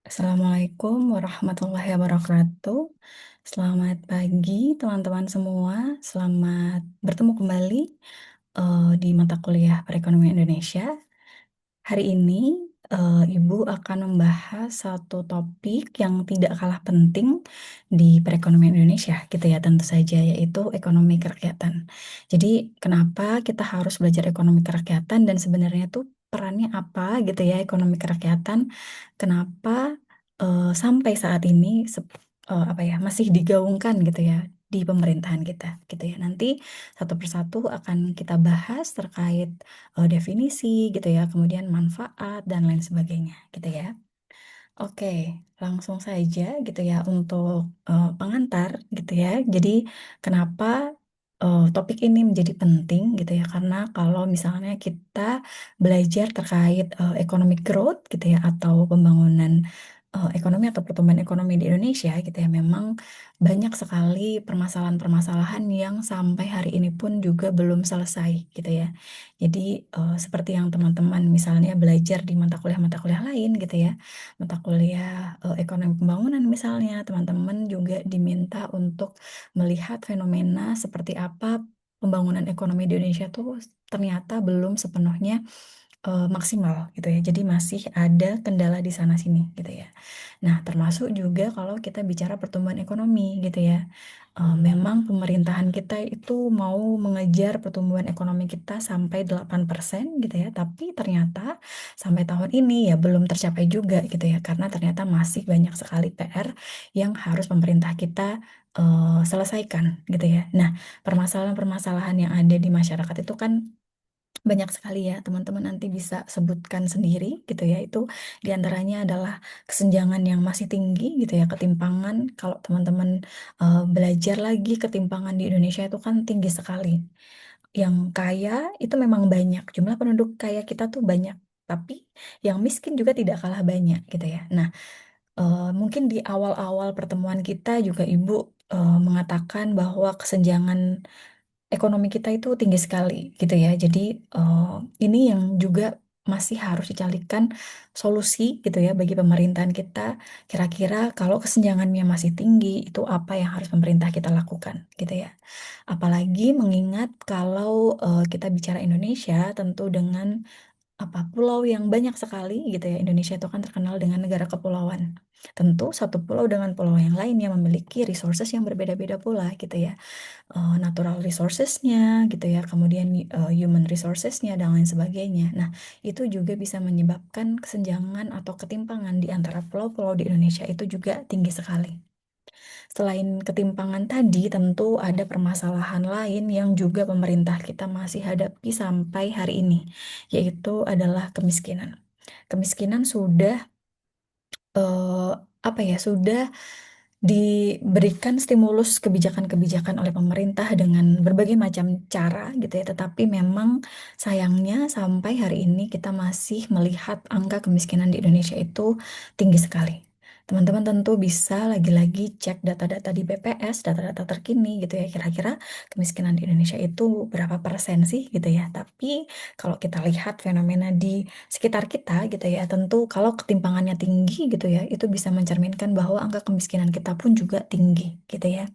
Assalamualaikum warahmatullahi wabarakatuh. Selamat pagi teman-teman semua. Selamat bertemu kembali di mata kuliah Perekonomian Indonesia. Hari ini Ibu akan membahas satu topik yang tidak kalah penting di perekonomian Indonesia, gitu ya, tentu saja, yaitu ekonomi kerakyatan. Jadi, kenapa kita harus belajar ekonomi kerakyatan dan sebenarnya tuh perannya apa, gitu ya, ekonomi kerakyatan? Kenapa sampai saat ini apa ya, masih digaungkan, gitu ya, di pemerintahan kita, gitu ya. Nanti satu persatu akan kita bahas terkait definisi gitu ya, kemudian manfaat dan lain sebagainya gitu ya. Oke, langsung saja gitu ya untuk pengantar gitu ya. Jadi kenapa topik ini menjadi penting gitu ya? Karena kalau misalnya kita belajar terkait economic growth gitu ya atau pembangunan ekonomi atau pertumbuhan ekonomi di Indonesia gitu ya, memang banyak sekali permasalahan-permasalahan yang sampai hari ini pun juga belum selesai gitu ya. Jadi seperti yang teman-teman misalnya belajar di mata kuliah lain gitu ya, mata kuliah ekonomi pembangunan misalnya, teman-teman juga diminta untuk melihat fenomena seperti apa pembangunan ekonomi di Indonesia tuh ternyata belum sepenuhnya maksimal gitu ya. Jadi masih ada kendala di sana sini gitu ya. Nah, termasuk juga kalau kita bicara pertumbuhan ekonomi gitu ya. Memang pemerintahan kita itu mau mengejar pertumbuhan ekonomi kita sampai 8% gitu ya, tapi ternyata sampai tahun ini ya belum tercapai juga gitu ya, karena ternyata masih banyak sekali PR yang harus pemerintah kita selesaikan gitu ya. Nah, permasalahan-permasalahan yang ada di masyarakat itu kan banyak sekali ya, teman-teman nanti bisa sebutkan sendiri gitu ya. Itu diantaranya adalah kesenjangan yang masih tinggi gitu ya, ketimpangan. Kalau teman-teman belajar lagi, ketimpangan di Indonesia itu kan tinggi sekali. Yang kaya itu memang banyak, jumlah penduduk kaya kita tuh banyak, tapi yang miskin juga tidak kalah banyak gitu ya. Nah, mungkin di awal-awal pertemuan kita juga Ibu mengatakan bahwa kesenjangan ekonomi kita itu tinggi sekali gitu ya. Jadi ini yang juga masih harus dicarikan solusi gitu ya bagi pemerintahan kita. Kira-kira kalau kesenjangannya masih tinggi, itu apa yang harus pemerintah kita lakukan gitu ya. Apalagi mengingat kalau kita bicara Indonesia tentu dengan apa, pulau yang banyak sekali gitu ya. Indonesia itu kan terkenal dengan negara kepulauan. Tentu satu pulau dengan pulau yang lainnya memiliki resources yang berbeda-beda pula gitu ya. Natural resources-nya gitu ya, kemudian human resources-nya dan lain sebagainya. Nah, itu juga bisa menyebabkan kesenjangan atau ketimpangan di antara pulau-pulau di Indonesia itu juga tinggi sekali. Selain ketimpangan tadi, tentu ada permasalahan lain yang juga pemerintah kita masih hadapi sampai hari ini, yaitu adalah kemiskinan. Kemiskinan sudah eh, apa ya, sudah diberikan stimulus kebijakan-kebijakan oleh pemerintah dengan berbagai macam cara gitu ya, tetapi memang sayangnya sampai hari ini kita masih melihat angka kemiskinan di Indonesia itu tinggi sekali. Teman-teman tentu bisa lagi-lagi cek data-data di BPS, data-data terkini gitu ya, kira-kira kemiskinan di Indonesia itu berapa persen sih gitu ya. Tapi kalau kita lihat fenomena di sekitar kita gitu ya, tentu kalau ketimpangannya tinggi gitu ya, itu bisa mencerminkan bahwa angka kemiskinan kita pun juga tinggi gitu ya.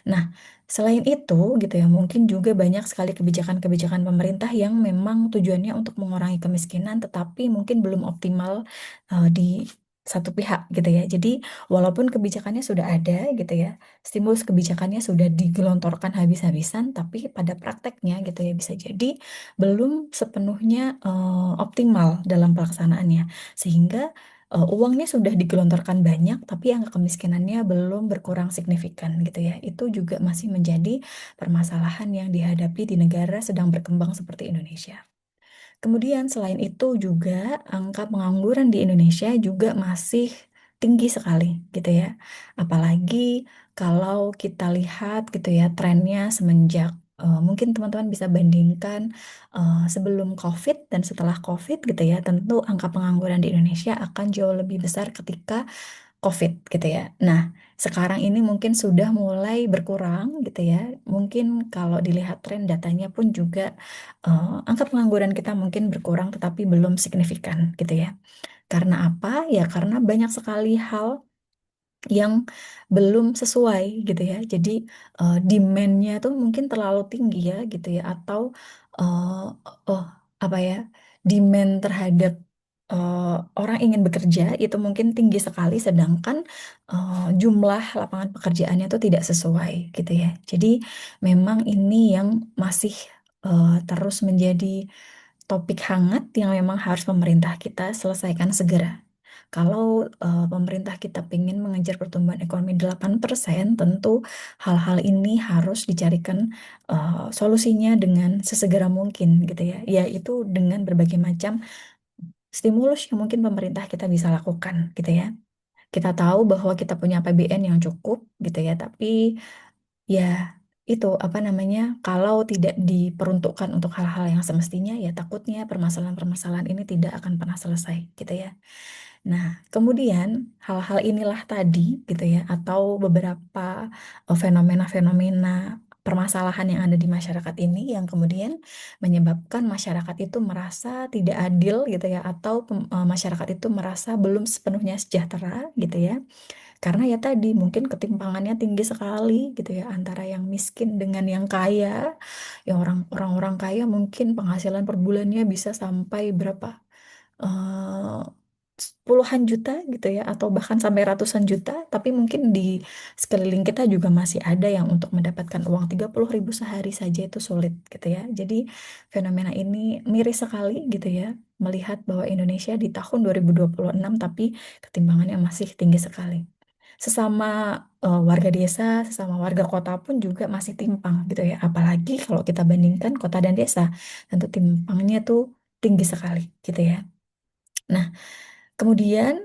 Nah, selain itu gitu ya, mungkin juga banyak sekali kebijakan-kebijakan pemerintah yang memang tujuannya untuk mengurangi kemiskinan, tetapi mungkin belum optimal di satu pihak gitu ya. Jadi, walaupun kebijakannya sudah ada gitu ya, stimulus kebijakannya sudah digelontorkan habis-habisan, tapi pada prakteknya gitu ya bisa jadi belum sepenuhnya optimal dalam pelaksanaannya. Sehingga uangnya sudah digelontorkan banyak, tapi angka kemiskinannya belum berkurang signifikan gitu ya. Itu juga masih menjadi permasalahan yang dihadapi di negara sedang berkembang seperti Indonesia. Kemudian selain itu juga angka pengangguran di Indonesia juga masih tinggi sekali gitu ya. Apalagi kalau kita lihat gitu ya trennya semenjak mungkin teman-teman bisa bandingkan sebelum COVID dan setelah COVID gitu ya. Tentu angka pengangguran di Indonesia akan jauh lebih besar ketika COVID gitu ya. Nah, sekarang ini mungkin sudah mulai berkurang gitu ya. Mungkin kalau dilihat tren datanya pun juga angka pengangguran kita mungkin berkurang tetapi belum signifikan gitu ya. Karena apa? Ya karena banyak sekali hal yang belum sesuai gitu ya. Jadi demand-nya tuh mungkin terlalu tinggi ya gitu ya, atau eh oh apa ya, demand terhadap eh, orang ingin bekerja itu mungkin tinggi sekali, sedangkan jumlah lapangan pekerjaannya tuh tidak sesuai gitu ya. Jadi memang ini yang masih terus menjadi topik hangat yang memang harus pemerintah kita selesaikan segera. Kalau pemerintah kita ingin mengejar pertumbuhan ekonomi 8%, tentu hal-hal ini harus dicarikan solusinya dengan sesegera mungkin gitu ya. Yaitu dengan berbagai macam stimulus yang mungkin pemerintah kita bisa lakukan gitu ya. Kita tahu bahwa kita punya APBN yang cukup gitu ya, tapi ya itu apa namanya, kalau tidak diperuntukkan untuk hal-hal yang semestinya, ya takutnya permasalahan-permasalahan ini tidak akan pernah selesai gitu ya. Nah, kemudian hal-hal inilah tadi gitu ya, atau beberapa fenomena-fenomena permasalahan yang ada di masyarakat ini yang kemudian menyebabkan masyarakat itu merasa tidak adil gitu ya, atau masyarakat itu merasa belum sepenuhnya sejahtera gitu ya. Karena ya tadi mungkin ketimpangannya tinggi sekali gitu ya antara yang miskin dengan yang kaya. Yang orang-orang kaya mungkin penghasilan per bulannya bisa sampai berapa? eh, Puluhan juta gitu ya, atau bahkan sampai ratusan juta, tapi mungkin di sekeliling kita juga masih ada yang untuk mendapatkan uang 30.000 sehari saja itu sulit gitu ya. Jadi fenomena ini miris sekali gitu ya, melihat bahwa Indonesia di tahun 2026 tapi ketimbangannya masih tinggi sekali. Sesama warga desa, sesama warga kota pun juga masih timpang gitu ya. Apalagi kalau kita bandingkan kota dan desa, tentu timpangnya tuh tinggi sekali gitu ya. Nah, kemudian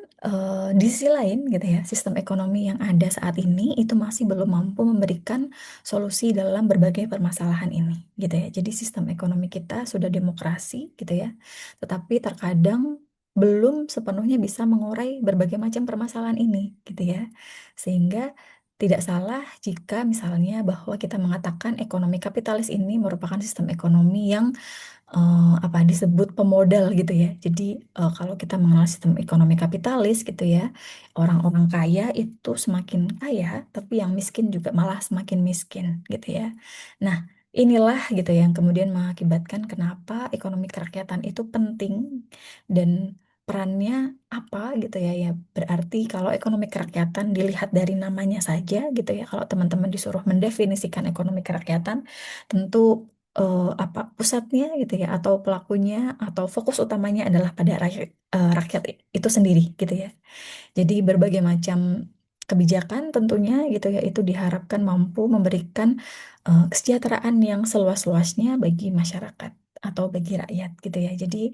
di sisi lain gitu ya, sistem ekonomi yang ada saat ini itu masih belum mampu memberikan solusi dalam berbagai permasalahan ini gitu ya. Jadi sistem ekonomi kita sudah demokrasi gitu ya, tetapi terkadang belum sepenuhnya bisa mengurai berbagai macam permasalahan ini gitu ya. Sehingga tidak salah jika misalnya bahwa kita mengatakan ekonomi kapitalis ini merupakan sistem ekonomi yang apa disebut pemodal gitu ya. Jadi kalau kita mengenal sistem ekonomi kapitalis gitu ya, orang-orang kaya itu semakin kaya, tapi yang miskin juga malah semakin miskin gitu ya. Nah, inilah gitu yang kemudian mengakibatkan kenapa ekonomi kerakyatan itu penting dan perannya apa gitu ya. Ya berarti kalau ekonomi kerakyatan dilihat dari namanya saja gitu ya, kalau teman-teman disuruh mendefinisikan ekonomi kerakyatan, tentu apa pusatnya gitu ya, atau pelakunya atau fokus utamanya adalah pada rakyat, rakyat itu sendiri gitu ya. Jadi berbagai macam kebijakan tentunya gitu ya itu diharapkan mampu memberikan kesejahteraan yang seluas-luasnya bagi masyarakat atau bagi rakyat gitu ya. Jadi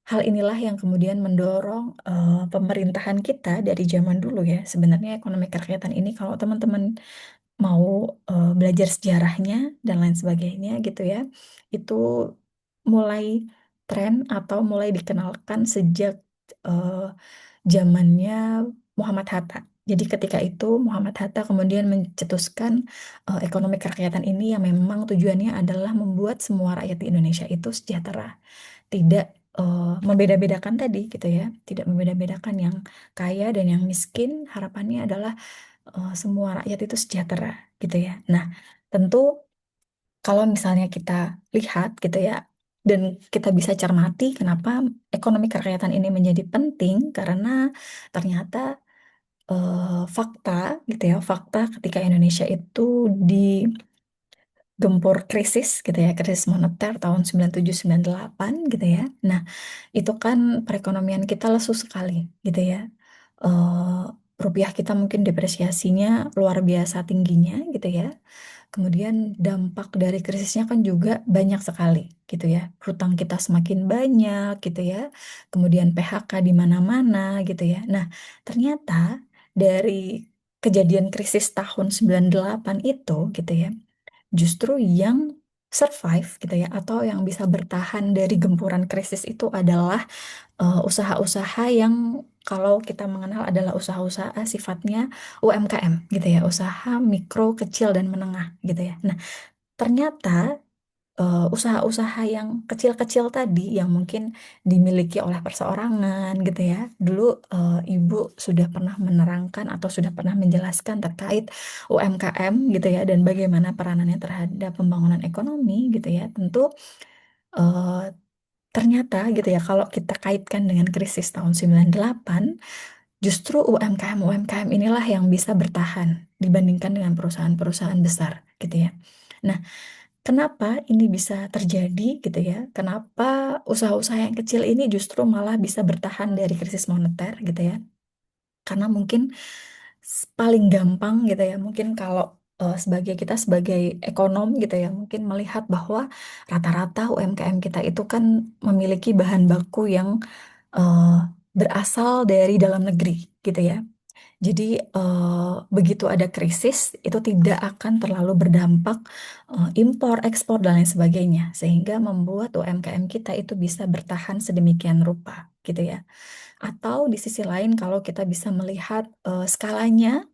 hal inilah yang kemudian mendorong pemerintahan kita dari zaman dulu ya. Sebenarnya ekonomi kerakyatan ini kalau teman-teman mau belajar sejarahnya dan lain sebagainya gitu ya, itu mulai tren atau mulai dikenalkan sejak eh, zamannya Muhammad Hatta. Jadi ketika itu Muhammad Hatta kemudian mencetuskan ekonomi kerakyatan ini yang memang tujuannya adalah membuat semua rakyat di Indonesia itu sejahtera, tidak membeda-bedakan tadi gitu ya, tidak membeda-bedakan yang kaya dan yang miskin. Harapannya adalah semua rakyat itu sejahtera gitu ya. Nah, tentu kalau misalnya kita lihat gitu ya, dan kita bisa cermati kenapa ekonomi kerakyatan ini menjadi penting, karena ternyata fakta gitu ya, fakta ketika Indonesia itu digempur krisis gitu ya, krisis moneter tahun 97-98 gitu ya. Nah, itu kan perekonomian kita lesu sekali gitu ya. Eh, Rupiah kita mungkin depresiasinya luar biasa tingginya gitu ya. Kemudian dampak dari krisisnya kan juga banyak sekali gitu ya. Hutang kita semakin banyak gitu ya. Kemudian PHK di mana-mana gitu ya. Nah, ternyata dari kejadian krisis tahun 98 itu gitu ya, justru yang survive gitu ya, atau yang bisa bertahan dari gempuran krisis itu adalah usaha-usaha yang kalau kita mengenal adalah usaha-usaha sifatnya UMKM gitu ya, usaha mikro, kecil dan menengah gitu ya. Nah, ternyata usaha-usaha yang kecil-kecil tadi yang mungkin dimiliki oleh perseorangan gitu ya. Dulu Ibu sudah pernah menerangkan atau sudah pernah menjelaskan terkait UMKM gitu ya dan bagaimana peranannya terhadap pembangunan ekonomi gitu ya. Tentu eh, ternyata gitu ya kalau kita kaitkan dengan krisis tahun 98, justru UMKM-UMKM inilah yang bisa bertahan dibandingkan dengan perusahaan-perusahaan besar gitu ya. Nah, kenapa ini bisa terjadi gitu ya? Kenapa usaha-usaha yang kecil ini justru malah bisa bertahan dari krisis moneter gitu ya? Karena mungkin paling gampang gitu ya, mungkin kalau sebagai kita sebagai ekonom gitu ya, mungkin melihat bahwa rata-rata UMKM kita itu kan memiliki bahan baku yang eh, berasal dari dalam negeri gitu ya. Jadi begitu ada krisis itu tidak akan terlalu berdampak impor, ekspor dan lain sebagainya sehingga membuat UMKM kita itu bisa bertahan sedemikian rupa gitu ya. Atau di sisi lain kalau kita bisa melihat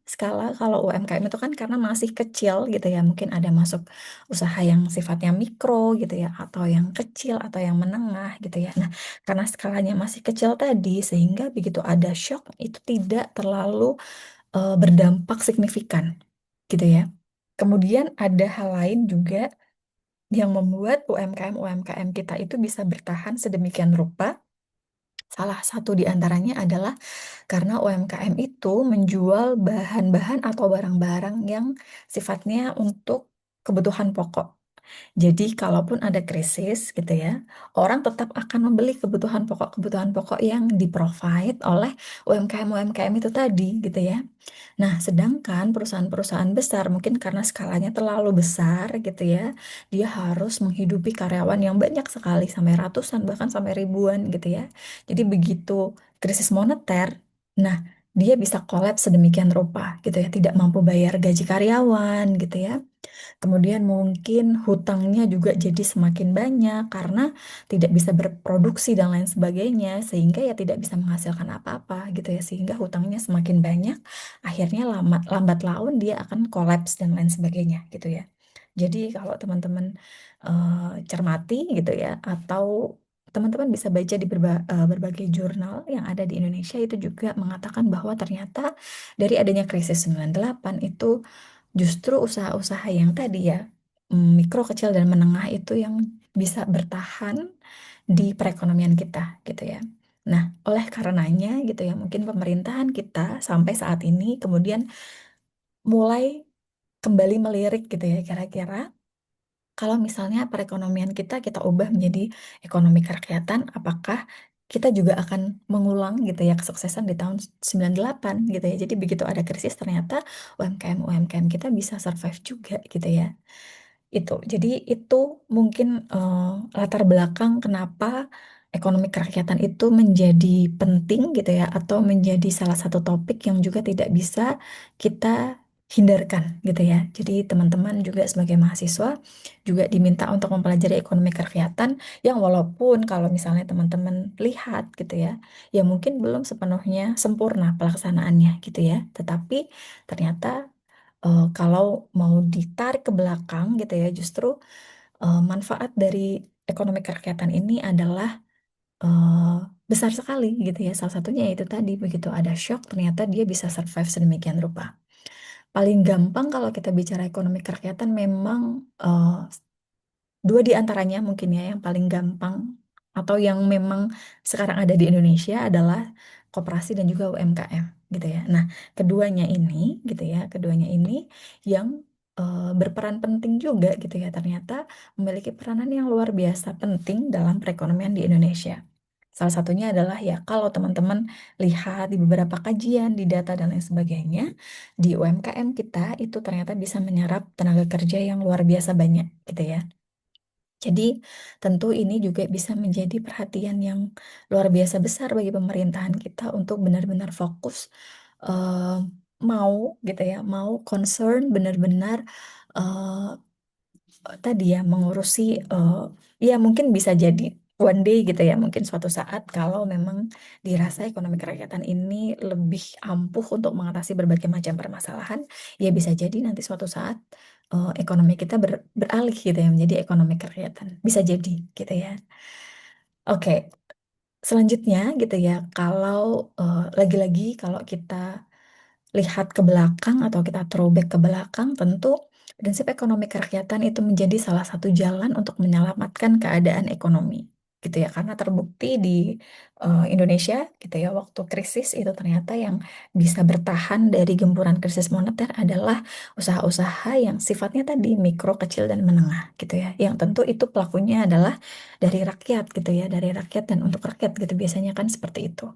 skala kalau UMKM itu kan karena masih kecil gitu ya, mungkin ada masuk usaha yang sifatnya mikro gitu ya, atau yang kecil atau yang menengah gitu ya. Nah, karena skalanya masih kecil tadi, sehingga begitu ada shock itu tidak terlalu berdampak signifikan gitu ya. Kemudian ada hal lain juga yang membuat UMKM-UMKM kita itu bisa bertahan sedemikian rupa. Salah satu di antaranya adalah karena UMKM itu menjual bahan-bahan atau barang-barang yang sifatnya untuk kebutuhan pokok. Jadi, kalaupun ada krisis gitu ya, orang tetap akan membeli kebutuhan pokok yang di-provide oleh UMKM-UMKM itu tadi gitu ya. Nah, sedangkan perusahaan-perusahaan besar mungkin karena skalanya terlalu besar gitu ya, dia harus menghidupi karyawan yang banyak sekali sampai ratusan bahkan sampai ribuan gitu ya. Jadi begitu krisis moneter, nah dia bisa kolaps sedemikian rupa gitu ya, tidak mampu bayar gaji karyawan gitu ya. Kemudian mungkin hutangnya juga jadi semakin banyak karena tidak bisa berproduksi dan lain sebagainya, sehingga ya tidak bisa menghasilkan apa-apa gitu ya, sehingga hutangnya semakin banyak, akhirnya lambat laun dia akan kolaps dan lain sebagainya gitu ya. Jadi kalau teman-teman cermati gitu ya, atau teman-teman bisa baca di berbagai jurnal yang ada di Indonesia itu juga mengatakan bahwa ternyata dari adanya krisis 98 itu justru usaha-usaha yang tadi ya, mikro, kecil, dan menengah itu yang bisa bertahan di perekonomian kita gitu ya. Nah, oleh karenanya gitu ya, mungkin pemerintahan kita sampai saat ini kemudian mulai kembali melirik gitu ya, kira-kira kalau misalnya perekonomian kita ubah menjadi ekonomi kerakyatan, apakah kita juga akan mengulang gitu ya kesuksesan di tahun 98 gitu ya. Jadi begitu ada krisis ternyata UMKM kita bisa survive juga gitu ya. Itu. Jadi itu mungkin latar belakang kenapa ekonomi kerakyatan itu menjadi penting gitu ya, atau menjadi salah satu topik yang juga tidak bisa kita hindarkan gitu ya. Jadi teman-teman juga sebagai mahasiswa juga diminta untuk mempelajari ekonomi kerakyatan yang walaupun kalau misalnya teman-teman lihat gitu ya, ya mungkin belum sepenuhnya sempurna pelaksanaannya gitu ya. Tetapi ternyata kalau mau ditarik ke belakang gitu ya, justru manfaat dari ekonomi kerakyatan ini adalah eh, besar sekali gitu ya. Salah satunya yaitu tadi begitu ada shock ternyata dia bisa survive sedemikian rupa. Paling gampang kalau kita bicara ekonomi kerakyatan memang dua di antaranya mungkin ya yang paling gampang atau yang memang sekarang ada di Indonesia adalah koperasi dan juga UMKM gitu ya. Nah, keduanya ini gitu ya, keduanya ini yang berperan penting juga gitu ya, ternyata memiliki peranan yang luar biasa penting dalam perekonomian di Indonesia. Salah satunya adalah ya kalau teman-teman lihat di beberapa kajian, di data dan lain sebagainya, di UMKM kita itu ternyata bisa menyerap tenaga kerja yang luar biasa banyak gitu ya. Jadi tentu ini juga bisa menjadi perhatian yang luar biasa besar bagi pemerintahan kita untuk benar-benar fokus eh, mau gitu ya, mau concern benar-benar eh, tadi ya mengurusi ya mungkin bisa jadi one day gitu ya, mungkin suatu saat kalau memang dirasa ekonomi kerakyatan ini lebih ampuh untuk mengatasi berbagai macam permasalahan, ya bisa jadi nanti suatu saat ekonomi kita beralih gitu ya menjadi ekonomi kerakyatan. Bisa jadi gitu ya. Oke, selanjutnya gitu ya, kalau lagi-lagi kalau kita lihat ke belakang atau kita throwback ke belakang, tentu prinsip ekonomi kerakyatan itu menjadi salah satu jalan untuk menyelamatkan keadaan ekonomi, gitu ya. Karena terbukti di Indonesia, gitu ya, waktu krisis itu ternyata yang bisa bertahan dari gempuran krisis moneter adalah usaha-usaha yang sifatnya tadi mikro, kecil, dan menengah, gitu ya. Yang tentu itu pelakunya adalah dari rakyat, gitu ya, dari rakyat dan untuk rakyat, gitu. Biasanya kan seperti itu.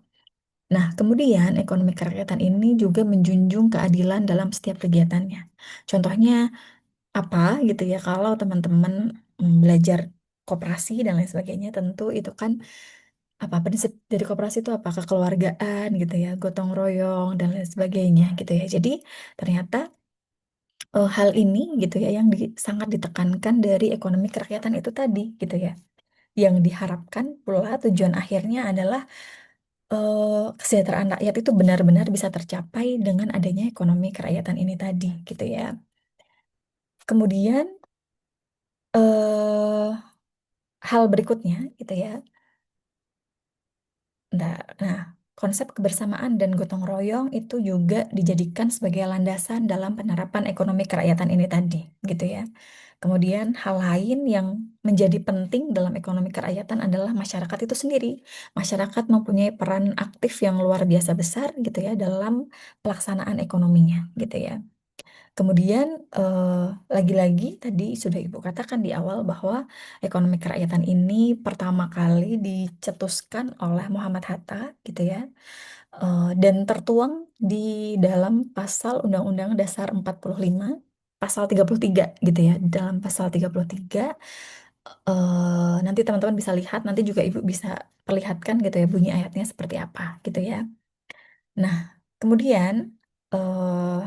Nah, kemudian ekonomi kerakyatan ini juga menjunjung keadilan dalam setiap kegiatannya. Contohnya apa gitu ya, kalau teman-teman belajar koperasi dan lain sebagainya, tentu itu kan apa prinsip dari koperasi itu apa? Kekeluargaan gitu ya, gotong royong dan lain sebagainya gitu ya. Jadi ternyata hal ini gitu ya yang sangat ditekankan dari ekonomi kerakyatan itu tadi gitu ya. Yang diharapkan pula tujuan akhirnya adalah kesejahteraan rakyat itu benar-benar bisa tercapai dengan adanya ekonomi kerakyatan ini tadi, gitu ya. Kemudian eh hal berikutnya, gitu ya. Nah, konsep kebersamaan dan gotong royong itu juga dijadikan sebagai landasan dalam penerapan ekonomi kerakyatan ini tadi, gitu ya. Kemudian hal lain yang menjadi penting dalam ekonomi kerakyatan adalah masyarakat itu sendiri. Masyarakat mempunyai peran aktif yang luar biasa besar gitu ya dalam pelaksanaan ekonominya gitu ya. Kemudian lagi-lagi tadi sudah Ibu katakan di awal bahwa ekonomi kerakyatan ini pertama kali dicetuskan oleh Muhammad Hatta gitu ya. Dan tertuang di dalam pasal Undang-Undang Dasar 45 pasal 33 gitu ya. Dalam pasal 33 nanti teman-teman bisa lihat, nanti juga Ibu bisa perlihatkan gitu ya bunyi ayatnya seperti apa gitu ya. Nah, kemudian eh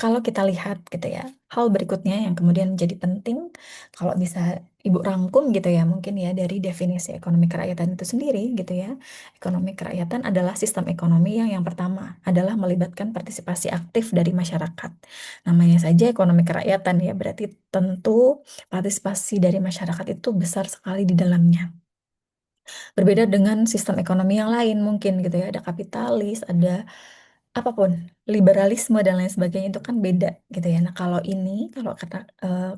kalau kita lihat gitu ya, hal berikutnya yang kemudian menjadi penting, kalau bisa Ibu rangkum gitu ya, mungkin ya dari definisi ekonomi kerakyatan itu sendiri gitu ya. Ekonomi kerakyatan adalah sistem ekonomi yang pertama adalah melibatkan partisipasi aktif dari masyarakat. Namanya saja ekonomi kerakyatan ya, berarti tentu partisipasi dari masyarakat itu besar sekali di dalamnya. Berbeda dengan sistem ekonomi yang lain mungkin gitu ya, ada kapitalis, ada apapun liberalisme dan lain sebagainya itu kan beda gitu ya. Nah kalau ini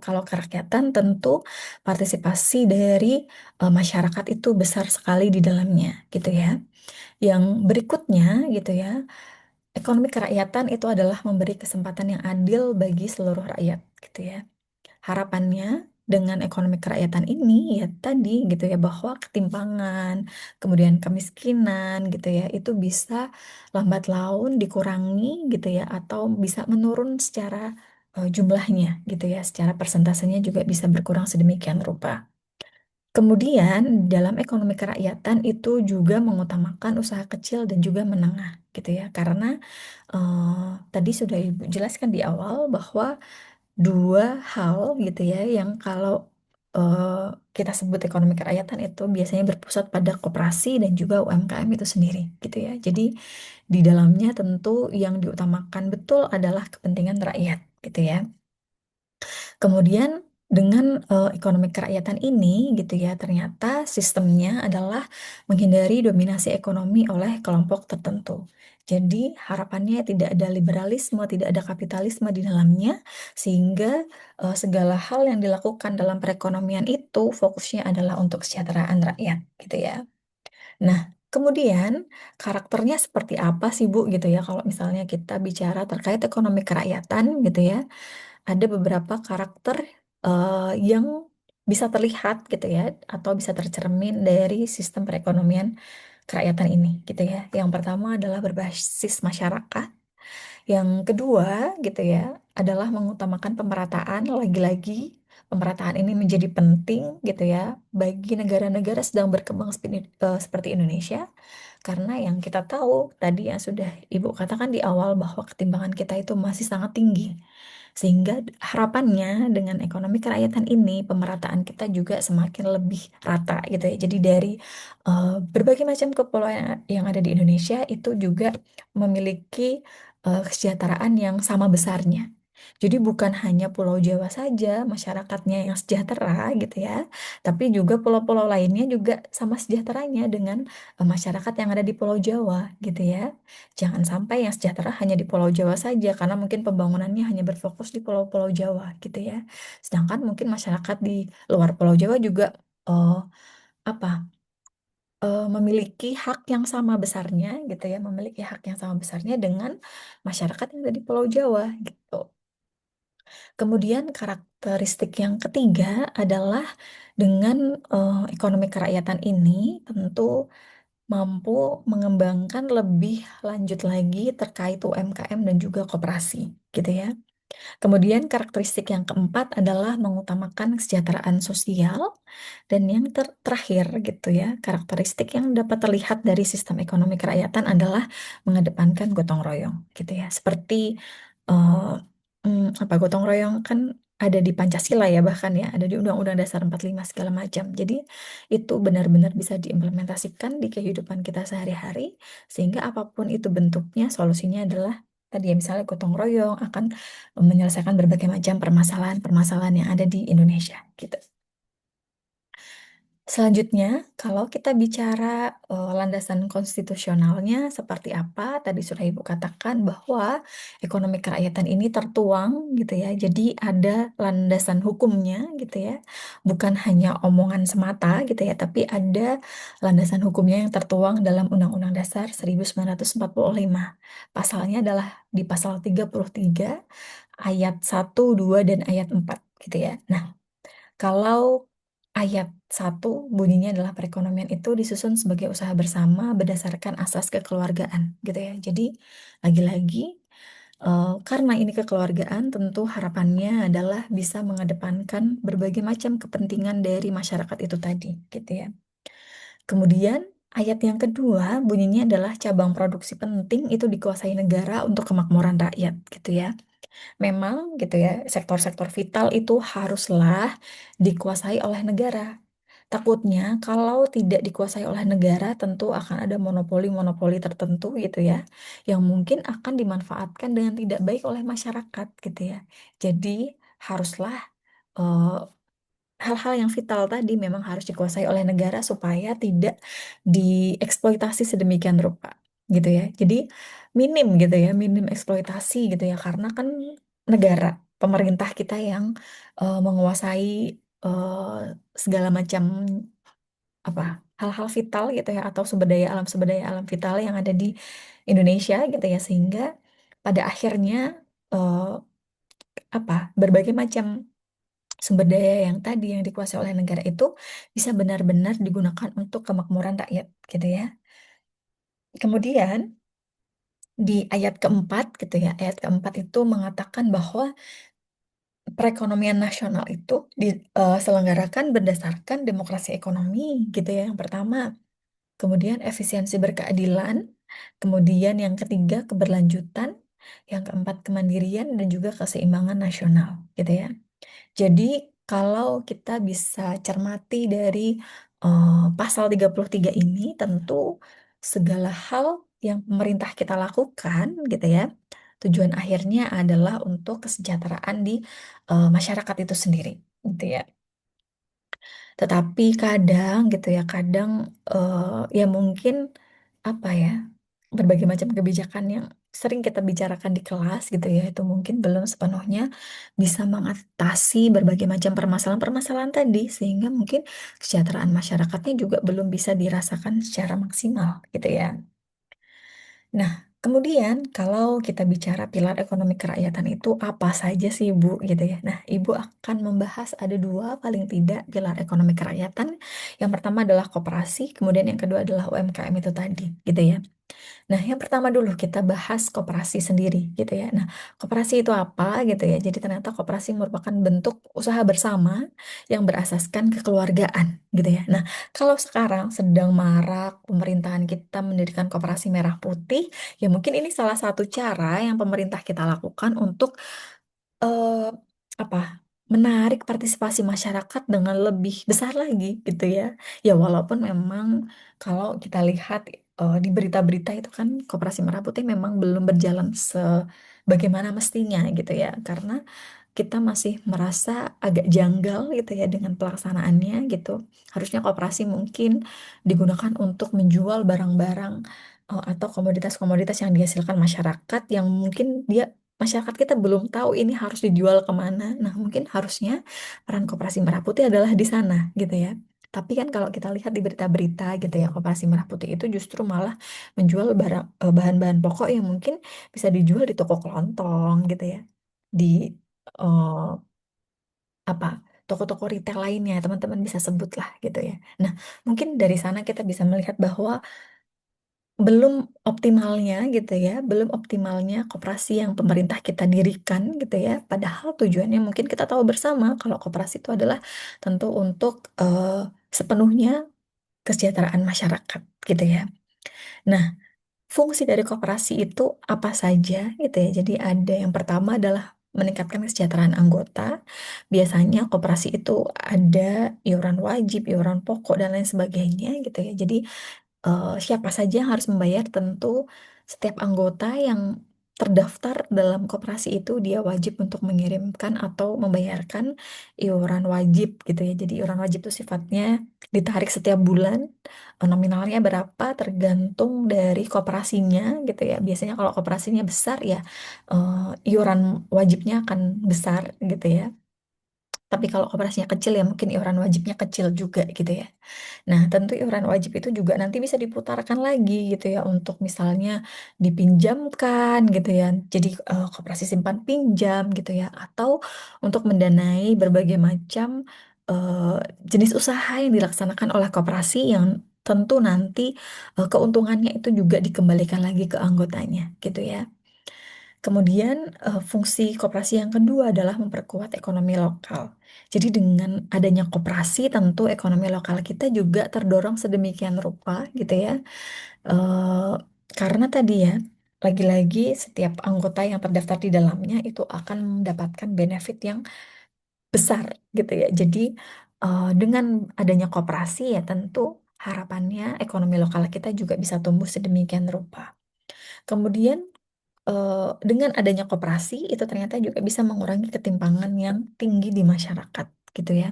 kalau kerakyatan tentu partisipasi dari masyarakat itu besar sekali di dalamnya gitu ya. Yang berikutnya gitu ya, ekonomi kerakyatan itu adalah memberi kesempatan yang adil bagi seluruh rakyat gitu ya. Harapannya dengan ekonomi kerakyatan ini ya tadi gitu ya bahwa ketimpangan, kemudian kemiskinan gitu ya itu bisa lambat laun dikurangi gitu ya atau bisa menurun secara jumlahnya gitu ya, secara persentasenya juga bisa berkurang sedemikian rupa. Kemudian dalam ekonomi kerakyatan itu juga mengutamakan usaha kecil dan juga menengah gitu ya karena tadi sudah Ibu jelaskan di awal bahwa dua hal gitu ya yang kalau eh, kita sebut ekonomi kerakyatan itu biasanya berpusat pada koperasi dan juga UMKM itu sendiri gitu ya. Jadi di dalamnya tentu yang diutamakan betul adalah kepentingan rakyat gitu ya. Kemudian dengan ekonomi kerakyatan ini gitu ya, ternyata sistemnya adalah menghindari dominasi ekonomi oleh kelompok tertentu. Jadi harapannya tidak ada liberalisme, tidak ada kapitalisme di dalamnya, sehingga segala hal yang dilakukan dalam perekonomian itu fokusnya adalah untuk kesejahteraan rakyat gitu ya. Nah, kemudian karakternya seperti apa sih Bu gitu ya kalau misalnya kita bicara terkait ekonomi kerakyatan gitu ya, ada beberapa karakter yang bisa terlihat gitu ya atau bisa tercermin dari sistem perekonomian kerakyatan ini gitu ya. Yang pertama adalah berbasis masyarakat. Yang kedua gitu ya adalah mengutamakan pemerataan. Lagi-lagi pemerataan ini menjadi penting gitu ya bagi negara-negara sedang berkembang seperti Indonesia. Karena yang kita tahu tadi yang sudah Ibu katakan di awal bahwa ketimpangan kita itu masih sangat tinggi Sehingga harapannya dengan ekonomi kerakyatan ini, pemerataan kita juga semakin lebih rata gitu ya. Jadi dari berbagai macam kepulauan yang ada di Indonesia itu juga memiliki kesejahteraan yang sama besarnya. Jadi bukan hanya Pulau Jawa saja masyarakatnya yang sejahtera gitu ya, tapi juga pulau-pulau lainnya juga sama sejahteranya dengan masyarakat yang ada di Pulau Jawa gitu ya. Jangan sampai yang sejahtera hanya di Pulau Jawa saja karena mungkin pembangunannya hanya berfokus di pulau-pulau Jawa gitu ya. Sedangkan mungkin masyarakat di luar Pulau Jawa juga eh, apa memiliki hak yang sama besarnya gitu ya, memiliki hak yang sama besarnya dengan masyarakat yang ada di Pulau Jawa gitu. Kemudian karakteristik yang ketiga adalah dengan ekonomi kerakyatan ini tentu mampu mengembangkan lebih lanjut lagi terkait UMKM dan juga koperasi gitu ya. Kemudian karakteristik yang keempat adalah mengutamakan kesejahteraan sosial dan yang terakhir gitu ya, karakteristik yang dapat terlihat dari sistem ekonomi kerakyatan adalah mengedepankan gotong royong gitu ya. Seperti eh, apa gotong royong kan ada di Pancasila ya bahkan ya, ada di Undang-Undang Dasar 45 segala macam. Jadi itu benar-benar bisa diimplementasikan di kehidupan kita sehari-hari sehingga apapun itu bentuknya, solusinya adalah tadi ya misalnya gotong royong akan menyelesaikan berbagai macam permasalahan-permasalahan yang ada di Indonesia gitu. Selanjutnya, kalau kita bicara landasan konstitusionalnya seperti apa, tadi sudah Ibu katakan bahwa ekonomi kerakyatan ini tertuang gitu ya. Jadi ada landasan hukumnya gitu ya. Bukan hanya omongan semata gitu ya, tapi ada landasan hukumnya yang tertuang dalam Undang-Undang Dasar 1945. Pasalnya adalah di pasal 33 ayat 1, 2, dan ayat 4 gitu ya. Nah, kalau ayat 1 bunyinya adalah perekonomian itu disusun sebagai usaha bersama berdasarkan asas kekeluargaan gitu ya. Jadi lagi-lagi karena ini kekeluargaan tentu harapannya adalah bisa mengedepankan berbagai macam kepentingan dari masyarakat itu tadi gitu ya. Kemudian ayat yang kedua bunyinya adalah cabang produksi penting itu dikuasai negara untuk kemakmuran rakyat gitu ya. Memang gitu ya, sektor-sektor vital itu haruslah dikuasai oleh negara. Takutnya kalau tidak dikuasai oleh negara, tentu akan ada monopoli-monopoli tertentu gitu ya, yang mungkin akan dimanfaatkan dengan tidak baik oleh masyarakat gitu ya. Jadi haruslah eh, hal-hal yang vital tadi memang harus dikuasai oleh negara supaya tidak dieksploitasi sedemikian rupa gitu ya. Jadi minim gitu ya, minim eksploitasi gitu ya karena kan negara, pemerintah kita yang menguasai eh, segala macam apa hal-hal vital gitu ya atau sumber daya alam vital yang ada di Indonesia gitu ya sehingga pada akhirnya eh, berbagai macam sumber daya yang tadi yang dikuasai oleh negara itu bisa benar-benar digunakan untuk kemakmuran rakyat gitu ya. Kemudian di ayat keempat gitu ya, ayat keempat itu mengatakan bahwa perekonomian nasional itu diselenggarakan berdasarkan demokrasi ekonomi gitu ya yang pertama. Kemudian efisiensi berkeadilan, kemudian yang ketiga keberlanjutan, yang keempat kemandirian dan juga keseimbangan nasional gitu ya. Jadi kalau kita bisa cermati dari pasal 33 ini, tentu segala hal yang pemerintah kita lakukan gitu ya, tujuan akhirnya adalah untuk kesejahteraan di masyarakat itu sendiri gitu ya. Tetapi kadang gitu ya, kadang ya mungkin apa ya, berbagai macam kebijakan yang sering kita bicarakan di kelas gitu ya, itu mungkin belum sepenuhnya bisa mengatasi berbagai macam permasalahan-permasalahan tadi, sehingga mungkin kesejahteraan masyarakatnya juga belum bisa dirasakan secara maksimal gitu ya. Nah, kemudian kalau kita bicara pilar ekonomi kerakyatan itu apa saja sih, Bu, gitu ya. Nah, Ibu akan membahas ada dua paling tidak pilar ekonomi kerakyatan. Yang pertama adalah koperasi, kemudian yang kedua adalah UMKM itu tadi, gitu ya. Nah, yang pertama dulu kita bahas koperasi sendiri gitu ya. Nah, koperasi itu apa gitu ya. Jadi ternyata koperasi merupakan bentuk usaha bersama yang berasaskan kekeluargaan gitu ya. Nah, kalau sekarang sedang marak pemerintahan kita mendirikan koperasi merah putih, ya mungkin ini salah satu cara yang pemerintah kita lakukan untuk eh, apa menarik partisipasi masyarakat dengan lebih besar lagi gitu ya. Ya walaupun memang kalau kita lihat di berita-berita itu kan Koperasi Merah Putih memang belum berjalan sebagaimana mestinya gitu ya. Karena kita masih merasa agak janggal gitu ya dengan pelaksanaannya gitu. Harusnya koperasi mungkin digunakan untuk menjual barang-barang atau komoditas-komoditas yang dihasilkan masyarakat yang mungkin masyarakat kita belum tahu ini harus dijual kemana. Nah, mungkin harusnya peran Koperasi Merah Putih adalah di sana gitu ya. Tapi kan kalau kita lihat di berita-berita gitu ya, Koperasi Merah Putih itu justru malah menjual bahan-bahan pokok yang mungkin bisa dijual di toko kelontong gitu ya. Di eh, apa toko-toko retail lainnya teman-teman bisa sebut lah gitu ya. Nah, mungkin dari sana kita bisa melihat bahwa belum optimalnya gitu ya, belum optimalnya koperasi yang pemerintah kita dirikan gitu ya. Padahal tujuannya mungkin kita tahu bersama kalau koperasi itu adalah tentu untuk sepenuhnya kesejahteraan masyarakat gitu ya. Nah, fungsi dari koperasi itu apa saja gitu ya. Jadi ada yang pertama adalah meningkatkan kesejahteraan anggota. Biasanya koperasi itu ada iuran wajib, iuran pokok dan lain sebagainya gitu ya. Jadi siapa saja yang harus membayar tentu setiap anggota yang terdaftar dalam koperasi itu dia wajib untuk mengirimkan atau membayarkan iuran wajib gitu ya. Jadi iuran wajib itu sifatnya ditarik setiap bulan, nominalnya berapa tergantung dari koperasinya gitu ya. Biasanya kalau koperasinya besar ya iuran wajibnya akan besar gitu ya. Tapi kalau koperasinya kecil ya mungkin iuran wajibnya kecil juga gitu ya. Nah, tentu iuran wajib itu juga nanti bisa diputarkan lagi gitu ya untuk misalnya dipinjamkan gitu ya. Jadi koperasi simpan pinjam gitu ya atau untuk mendanai berbagai macam eh, jenis usaha yang dilaksanakan oleh koperasi yang tentu nanti keuntungannya itu juga dikembalikan lagi ke anggotanya gitu ya. Kemudian fungsi koperasi yang kedua adalah memperkuat ekonomi lokal. Jadi dengan adanya koperasi tentu ekonomi lokal kita juga terdorong sedemikian rupa gitu ya. Eh, karena tadi ya, lagi-lagi setiap anggota yang terdaftar di dalamnya itu akan mendapatkan benefit yang besar gitu ya. Jadi dengan adanya koperasi ya tentu harapannya ekonomi lokal kita juga bisa tumbuh sedemikian rupa. Kemudian dengan adanya koperasi itu ternyata juga bisa mengurangi ketimpangan yang tinggi di masyarakat gitu ya.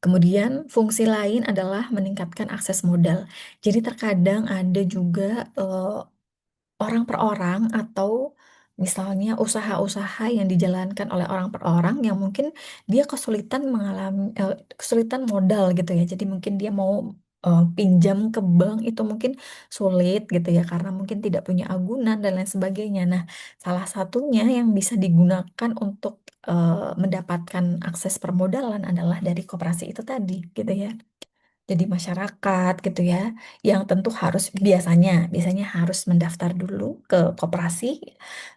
Kemudian fungsi lain adalah meningkatkan akses modal. Jadi terkadang ada juga orang per orang atau misalnya usaha-usaha yang dijalankan oleh orang per orang yang mungkin dia kesulitan kesulitan modal gitu ya. Jadi mungkin dia mau pinjam ke bank itu mungkin sulit gitu ya karena mungkin tidak punya agunan dan lain sebagainya. Nah, salah satunya yang bisa digunakan untuk mendapatkan akses permodalan adalah dari koperasi itu tadi gitu ya. Jadi masyarakat gitu ya, yang tentu harus biasanya harus mendaftar dulu ke koperasi,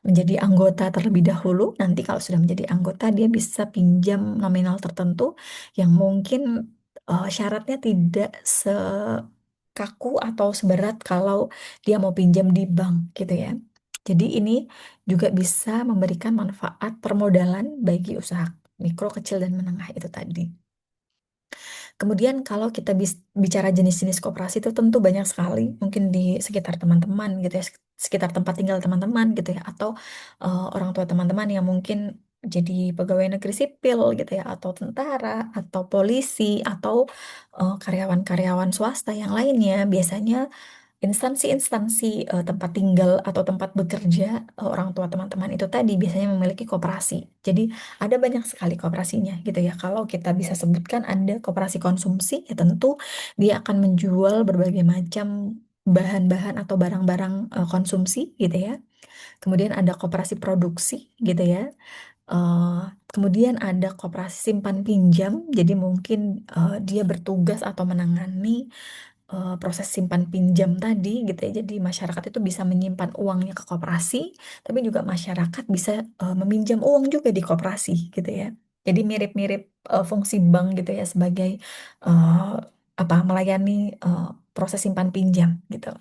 menjadi anggota terlebih dahulu. Nanti kalau sudah menjadi anggota, dia bisa pinjam nominal tertentu yang mungkin syaratnya tidak sekaku atau seberat kalau dia mau pinjam di bank gitu ya. Jadi ini juga bisa memberikan manfaat permodalan bagi usaha mikro, kecil, dan menengah itu tadi. Kemudian kalau kita bicara jenis-jenis koperasi itu tentu banyak sekali, mungkin di sekitar teman-teman gitu ya, sekitar tempat tinggal teman-teman gitu ya, atau orang tua teman-teman yang mungkin jadi pegawai negeri sipil gitu ya, atau tentara, atau polisi, atau karyawan-karyawan swasta yang lainnya, biasanya instansi-instansi tempat tinggal atau tempat bekerja orang tua teman-teman itu tadi biasanya memiliki koperasi. Jadi ada banyak sekali koperasinya gitu ya. Kalau kita bisa sebutkan ada koperasi konsumsi, ya tentu dia akan menjual berbagai macam bahan-bahan atau barang-barang konsumsi gitu ya. Kemudian ada koperasi produksi gitu ya. Eh, kemudian ada koperasi simpan pinjam, jadi mungkin dia bertugas atau menangani proses simpan pinjam tadi gitu ya. Jadi masyarakat itu bisa menyimpan uangnya ke koperasi, tapi juga masyarakat bisa meminjam uang juga di koperasi gitu ya. Jadi mirip-mirip fungsi bank gitu ya sebagai eh, apa melayani proses simpan pinjam gitu.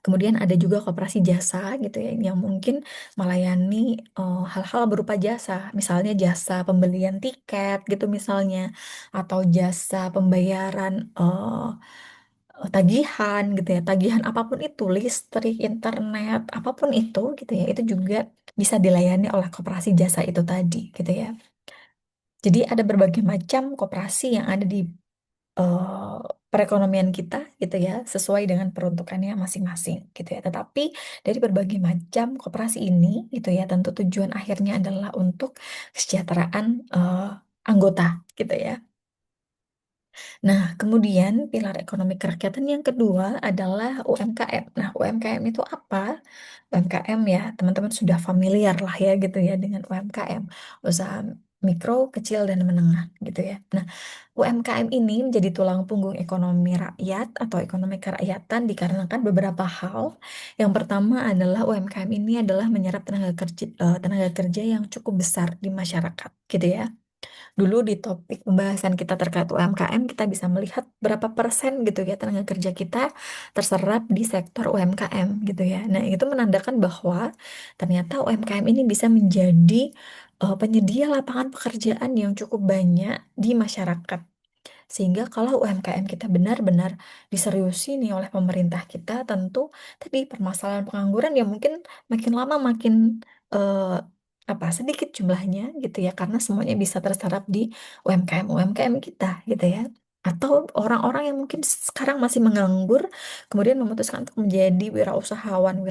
Kemudian ada juga koperasi jasa gitu ya, yang mungkin melayani hal-hal berupa jasa, misalnya jasa pembelian tiket gitu misalnya, atau jasa pembayaran tagihan gitu ya, tagihan apapun itu, listrik, internet, apapun itu gitu ya, itu juga bisa dilayani oleh koperasi jasa itu tadi gitu ya. Jadi ada berbagai macam koperasi yang ada di eh, perekonomian kita gitu ya, sesuai dengan peruntukannya masing-masing gitu ya. Tetapi dari berbagai macam koperasi ini gitu ya, tentu tujuan akhirnya adalah untuk kesejahteraan anggota gitu ya. Nah, kemudian pilar ekonomi kerakyatan yang kedua adalah UMKM. Nah, UMKM itu apa? UMKM ya, teman-teman sudah familiar lah ya gitu ya dengan UMKM, usaha mikro, kecil, dan menengah gitu ya. Nah, UMKM ini menjadi tulang punggung ekonomi rakyat atau ekonomi kerakyatan dikarenakan beberapa hal. Yang pertama adalah UMKM ini adalah menyerap tenaga kerja yang cukup besar di masyarakat gitu ya. Dulu di topik pembahasan kita terkait UMKM, kita bisa melihat berapa persen gitu ya tenaga kerja kita terserap di sektor UMKM gitu ya. Nah, itu menandakan bahwa ternyata UMKM ini bisa menjadi penyedia lapangan pekerjaan yang cukup banyak di masyarakat. Sehingga kalau UMKM kita benar-benar diseriusi nih oleh pemerintah kita, tentu tadi permasalahan pengangguran ya mungkin makin lama makin eh, sedikit jumlahnya gitu ya, karena semuanya bisa terserap di UMKM kita gitu ya. Atau orang-orang yang mungkin sekarang masih menganggur, kemudian memutuskan untuk menjadi wirausahawan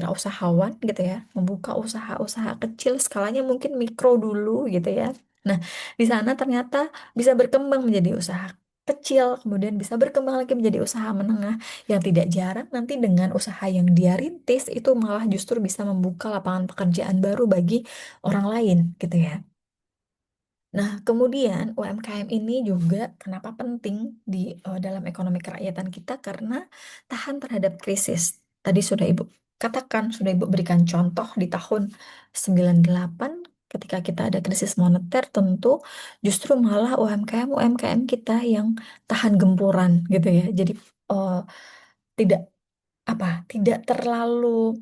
gitu ya, membuka usaha-usaha kecil skalanya mungkin mikro dulu gitu ya. Nah, di sana ternyata bisa berkembang menjadi usaha kecil, kemudian bisa berkembang lagi menjadi usaha menengah, yang tidak jarang nanti dengan usaha yang dia rintis itu malah justru bisa membuka lapangan pekerjaan baru bagi orang lain gitu ya. Nah, kemudian UMKM ini juga kenapa penting di dalam ekonomi kerakyatan kita, karena tahan terhadap krisis. Tadi sudah Ibu katakan, sudah Ibu berikan contoh di tahun 98 ketika kita ada krisis moneter, tentu justru malah UMKM kita yang tahan gempuran gitu ya. Jadi eh, tidak tidak terlalu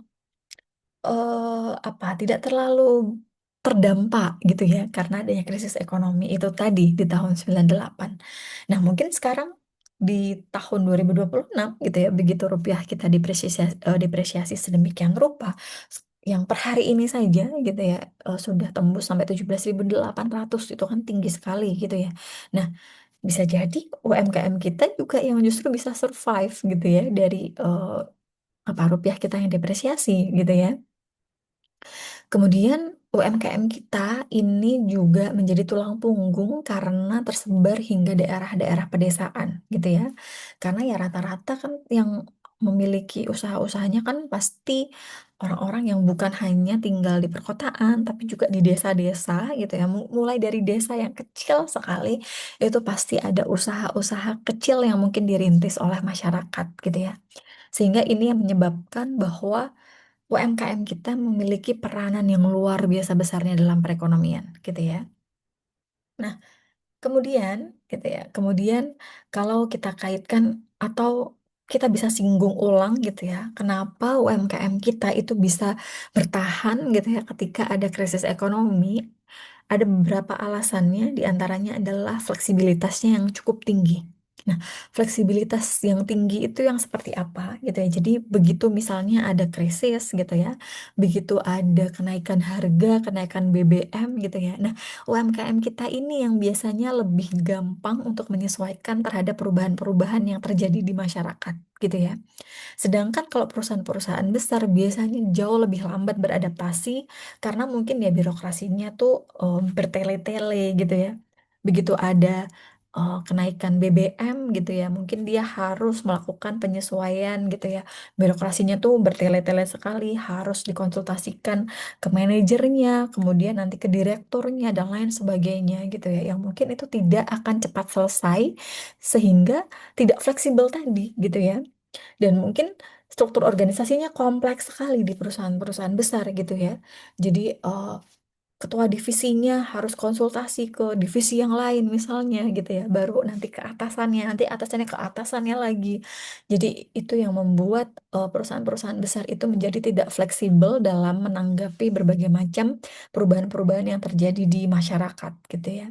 tidak terlalu terdampak gitu ya karena adanya krisis ekonomi itu tadi di tahun 98. Nah, mungkin sekarang di tahun 2026 gitu ya, begitu rupiah kita depresiasi sedemikian rupa, yang per hari ini saja gitu ya sudah tembus sampai 17.800, itu kan tinggi sekali gitu ya. Nah, bisa jadi UMKM kita juga yang justru bisa survive gitu ya dari rupiah kita yang depresiasi gitu ya. Kemudian UMKM kita ini juga menjadi tulang punggung karena tersebar hingga daerah-daerah pedesaan gitu ya. Karena ya rata-rata kan yang memiliki usaha-usahanya kan pasti orang-orang yang bukan hanya tinggal di perkotaan tapi juga di desa-desa gitu ya. Mulai dari desa yang kecil sekali itu pasti ada usaha-usaha kecil yang mungkin dirintis oleh masyarakat gitu ya. Sehingga ini yang menyebabkan bahwa UMKM kita memiliki peranan yang luar biasa besarnya dalam perekonomian, gitu ya. Nah, kemudian, gitu ya. Kemudian kalau kita kaitkan atau kita bisa singgung ulang gitu ya, kenapa UMKM kita itu bisa bertahan gitu ya ketika ada krisis ekonomi? Ada beberapa alasannya, diantaranya adalah fleksibilitasnya yang cukup tinggi. Nah, fleksibilitas yang tinggi itu yang seperti apa gitu ya. Jadi begitu misalnya ada krisis gitu ya, begitu ada kenaikan harga, kenaikan BBM gitu ya. Nah, UMKM kita ini yang biasanya lebih gampang untuk menyesuaikan terhadap perubahan-perubahan yang terjadi di masyarakat gitu ya. Sedangkan kalau perusahaan-perusahaan besar biasanya jauh lebih lambat beradaptasi karena mungkin ya birokrasinya tuh bertele-tele gitu ya. Begitu ada kenaikan BBM gitu ya, mungkin dia harus melakukan penyesuaian gitu ya. Birokrasinya tuh bertele-tele sekali, harus dikonsultasikan ke manajernya, kemudian nanti ke direkturnya dan lain sebagainya gitu ya. Yang mungkin itu tidak akan cepat selesai sehingga tidak fleksibel tadi gitu ya. Dan mungkin struktur organisasinya kompleks sekali di perusahaan-perusahaan besar gitu ya. Jadi ketua divisinya harus konsultasi ke divisi yang lain misalnya gitu ya, baru nanti ke atasannya, nanti atasannya ke atasannya lagi. Jadi itu yang membuat perusahaan-perusahaan besar itu menjadi tidak fleksibel dalam menanggapi berbagai macam perubahan-perubahan yang terjadi di masyarakat gitu ya.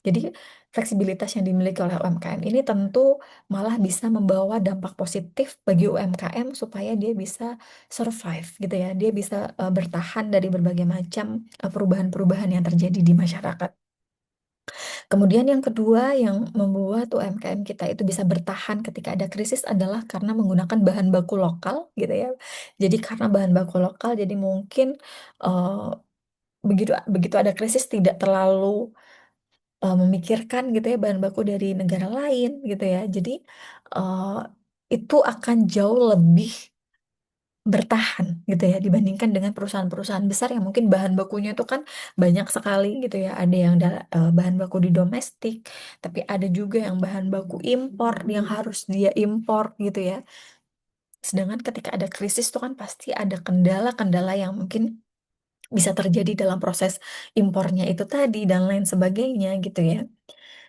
Jadi fleksibilitas yang dimiliki oleh UMKM ini tentu malah bisa membawa dampak positif bagi UMKM supaya dia bisa survive gitu ya. Dia bisa bertahan dari berbagai macam perubahan-perubahan yang terjadi di masyarakat. Kemudian yang kedua yang membuat UMKM kita itu bisa bertahan ketika ada krisis adalah karena menggunakan bahan baku lokal gitu ya. Jadi karena bahan baku lokal jadi mungkin eh, begitu begitu ada krisis tidak terlalu memikirkan gitu ya bahan baku dari negara lain gitu ya. Jadi eh, itu akan jauh lebih bertahan gitu ya dibandingkan dengan perusahaan-perusahaan besar yang mungkin bahan bakunya itu kan banyak sekali gitu ya. Ada yang bahan baku di domestik, tapi ada juga yang bahan baku impor yang harus dia impor gitu ya. Sedangkan ketika ada krisis itu kan pasti ada kendala-kendala yang mungkin bisa terjadi dalam proses impornya itu tadi dan lain sebagainya gitu ya.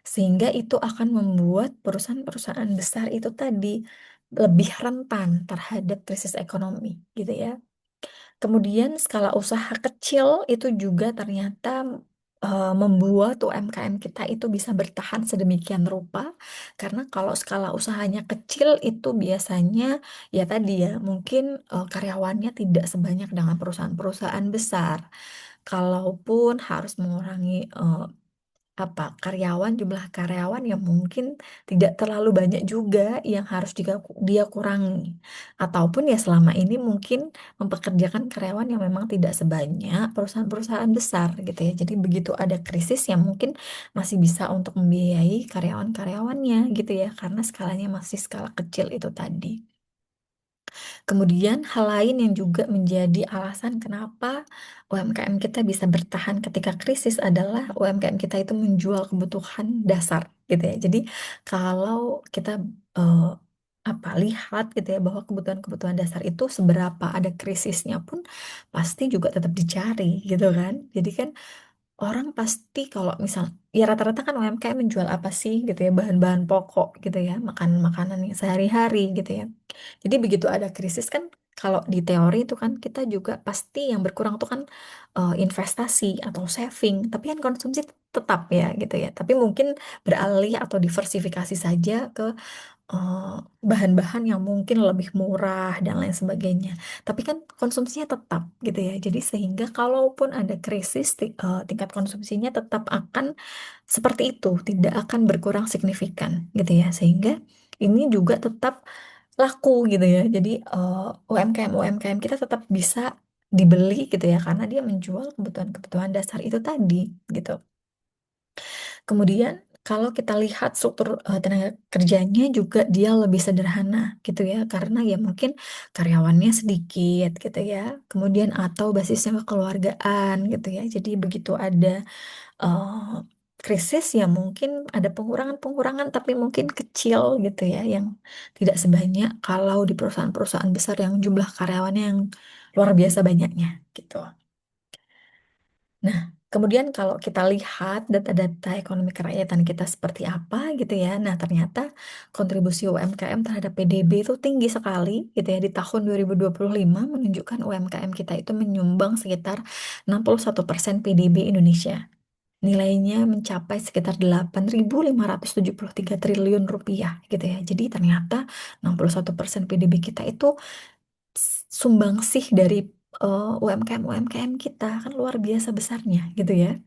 Sehingga itu akan membuat perusahaan-perusahaan besar itu tadi lebih rentan terhadap krisis ekonomi gitu ya. Kemudian skala usaha kecil itu juga ternyata membuat UMKM kita itu bisa bertahan sedemikian rupa karena kalau skala usahanya kecil itu biasanya ya tadi ya mungkin karyawannya tidak sebanyak dengan perusahaan-perusahaan besar. Kalaupun harus mengurangi jumlah karyawan yang mungkin tidak terlalu banyak juga yang harus dia kurangi ataupun ya selama ini mungkin mempekerjakan karyawan yang memang tidak sebanyak perusahaan-perusahaan besar gitu ya, jadi begitu ada krisis yang mungkin masih bisa untuk membiayai karyawan-karyawannya gitu ya karena skalanya masih skala kecil itu tadi. Kemudian hal lain yang juga menjadi alasan kenapa UMKM kita bisa bertahan ketika krisis adalah UMKM kita itu menjual kebutuhan dasar gitu ya. Jadi kalau kita eh, lihat gitu ya bahwa kebutuhan-kebutuhan dasar itu seberapa ada krisisnya pun pasti juga tetap dicari gitu kan. Jadi kan orang pasti kalau misal ya rata-rata kan UMKM menjual apa sih gitu ya bahan-bahan pokok gitu ya makanan-makanan yang sehari-hari gitu ya. Jadi begitu ada krisis kan kalau di teori itu kan kita juga pasti yang berkurang tuh kan investasi atau saving, tapi kan konsumsi tetap ya gitu ya. Tapi mungkin beralih atau diversifikasi saja ke eh, bahan-bahan yang mungkin lebih murah dan lain sebagainya. Tapi kan konsumsinya tetap gitu ya. Jadi sehingga kalaupun ada krisis tingkat konsumsinya tetap akan seperti itu, tidak akan berkurang signifikan gitu ya. Sehingga ini juga tetap laku gitu ya. Jadi UMKM kita tetap bisa dibeli gitu ya karena dia menjual kebutuhan-kebutuhan dasar itu tadi gitu. Kemudian kalau kita lihat struktur tenaga kerjanya juga dia lebih sederhana gitu ya karena ya mungkin karyawannya sedikit gitu ya. Kemudian atau basisnya kekeluargaan gitu ya. Jadi begitu ada eh, krisis ya mungkin ada pengurangan-pengurangan tapi mungkin kecil gitu ya yang tidak sebanyak kalau di perusahaan-perusahaan besar yang jumlah karyawannya yang luar biasa banyaknya gitu. Nah, kemudian kalau kita lihat data-data ekonomi kerakyatan kita seperti apa gitu ya. Nah, ternyata kontribusi UMKM terhadap PDB itu tinggi sekali gitu ya. Di tahun 2025 menunjukkan UMKM kita itu menyumbang sekitar 61% PDB Indonesia. Nilainya mencapai sekitar 8.573 triliun rupiah gitu ya. Jadi ternyata 61% PDB kita itu sumbangsih dari UMKM kita kan luar biasa besarnya gitu ya.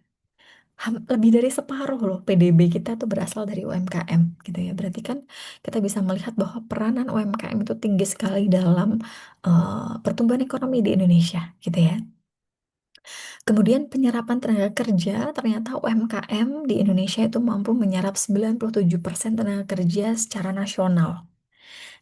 Lebih dari separuh loh PDB kita tuh berasal dari UMKM gitu ya. Berarti kan kita bisa melihat bahwa peranan UMKM itu tinggi sekali dalam pertumbuhan ekonomi di Indonesia gitu ya. Kemudian penyerapan tenaga kerja, ternyata UMKM di Indonesia itu mampu menyerap 97% tenaga kerja secara nasional.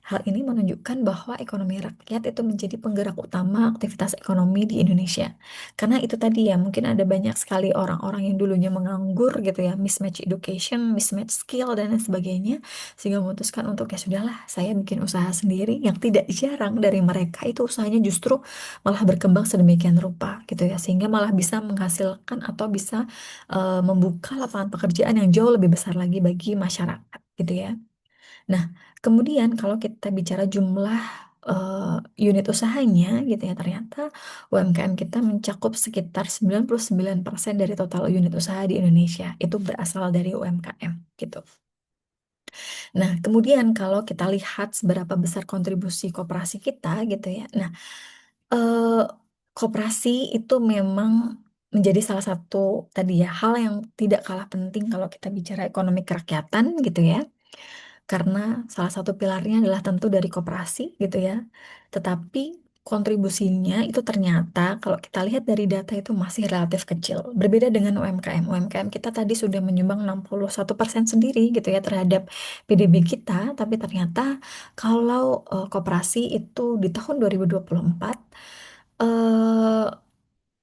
Hal ini menunjukkan bahwa ekonomi rakyat itu menjadi penggerak utama aktivitas ekonomi di Indonesia. Karena itu tadi ya, mungkin ada banyak sekali orang-orang yang dulunya menganggur gitu ya, mismatch education, mismatch skill, dan lain sebagainya, sehingga memutuskan untuk ya sudahlah, saya bikin usaha sendiri, yang tidak jarang dari mereka itu usahanya justru malah berkembang sedemikian rupa gitu ya, sehingga malah bisa menghasilkan atau bisa membuka lapangan pekerjaan yang jauh lebih besar lagi bagi masyarakat gitu ya. Nah, kemudian kalau kita bicara jumlah unit usahanya gitu ya, ternyata UMKM kita mencakup sekitar 99% dari total unit usaha di Indonesia. Itu berasal dari UMKM gitu. Nah, kemudian kalau kita lihat seberapa besar kontribusi koperasi kita gitu ya. Nah, eh, koperasi itu memang menjadi salah satu tadi ya hal yang tidak kalah penting kalau kita bicara ekonomi kerakyatan gitu ya, karena salah satu pilarnya adalah tentu dari koperasi gitu ya. Tetapi kontribusinya itu ternyata kalau kita lihat dari data itu masih relatif kecil. Berbeda dengan UMKM. UMKM kita tadi sudah menyumbang 61% sendiri gitu ya terhadap PDB kita, tapi ternyata kalau koperasi itu di tahun 2024 eh,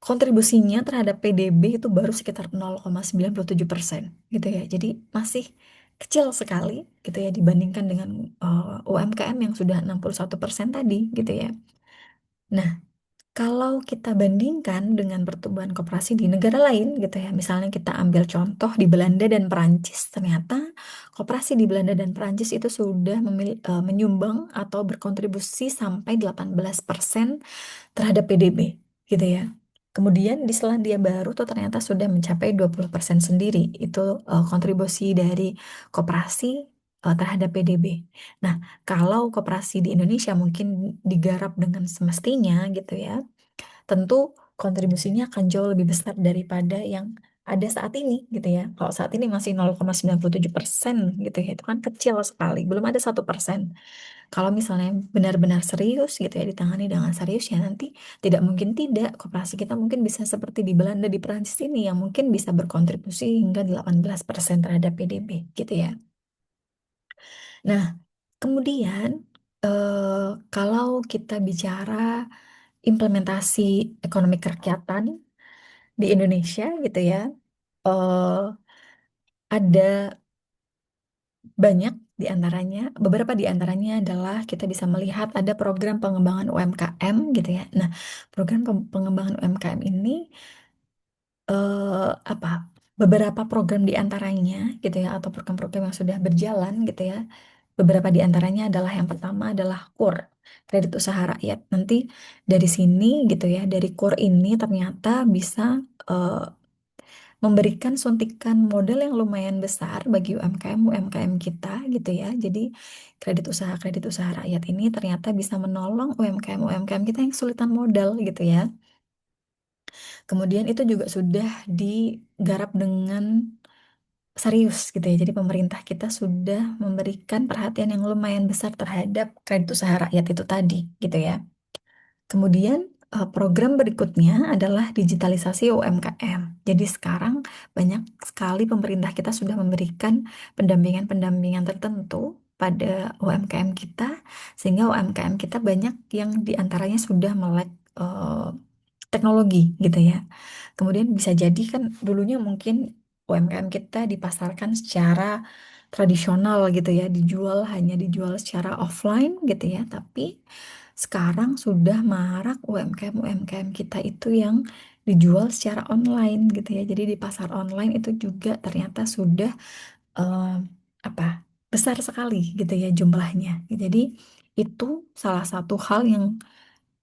kontribusinya terhadap PDB itu baru sekitar 0,97% gitu ya. Jadi masih kecil sekali gitu ya dibandingkan dengan UMKM yang sudah 61% tadi gitu ya. Nah, kalau kita bandingkan dengan pertumbuhan koperasi di negara lain gitu ya, misalnya kita ambil contoh di Belanda dan Perancis, ternyata koperasi di Belanda dan Perancis itu sudah menyumbang atau berkontribusi sampai 18% terhadap PDB gitu ya. Kemudian di Selandia Baru tuh ternyata sudah mencapai 20% sendiri. Itu kontribusi dari koperasi terhadap PDB. Nah, kalau koperasi di Indonesia mungkin digarap dengan semestinya gitu ya, tentu kontribusinya akan jauh lebih besar daripada yang ada saat ini gitu ya. Kalau saat ini masih 0,97% gitu ya, itu kan kecil sekali, belum ada 1%. Kalau misalnya benar-benar serius gitu ya, ditangani dengan serius ya nanti tidak mungkin tidak, koperasi kita mungkin bisa seperti di Belanda, di Perancis ini yang mungkin bisa berkontribusi hingga 18% terhadap PDB gitu ya. Nah, kemudian kalau kita bicara implementasi ekonomi kerakyatan di Indonesia gitu ya, eh, ada banyak di antaranya, beberapa di antaranya adalah kita bisa melihat ada program pengembangan UMKM gitu ya. Nah, program pengembangan UMKM ini apa? Beberapa program di antaranya gitu ya, atau program-program yang sudah berjalan gitu ya. Beberapa di antaranya adalah yang pertama adalah KUR, kredit usaha rakyat. Nanti dari sini gitu ya, dari KUR ini ternyata bisa eh, memberikan suntikan modal yang lumayan besar bagi UMKM kita gitu ya. Jadi kredit usaha rakyat ini ternyata bisa menolong UMKM kita yang kesulitan modal gitu ya. Kemudian itu juga sudah digarap dengan serius gitu ya. Jadi pemerintah kita sudah memberikan perhatian yang lumayan besar terhadap kredit usaha rakyat itu tadi gitu ya. Kemudian program berikutnya adalah digitalisasi UMKM. Jadi sekarang banyak sekali pemerintah kita sudah memberikan pendampingan-pendampingan tertentu pada UMKM kita, sehingga UMKM kita banyak yang diantaranya sudah melek eh, teknologi gitu ya. Kemudian bisa jadi kan dulunya mungkin UMKM kita dipasarkan secara tradisional gitu ya, hanya dijual secara offline gitu ya. Tapi sekarang sudah marak UMKM kita itu yang dijual secara online gitu ya. Jadi di pasar online itu juga ternyata sudah eh, apa besar sekali gitu ya jumlahnya. Jadi itu salah satu hal yang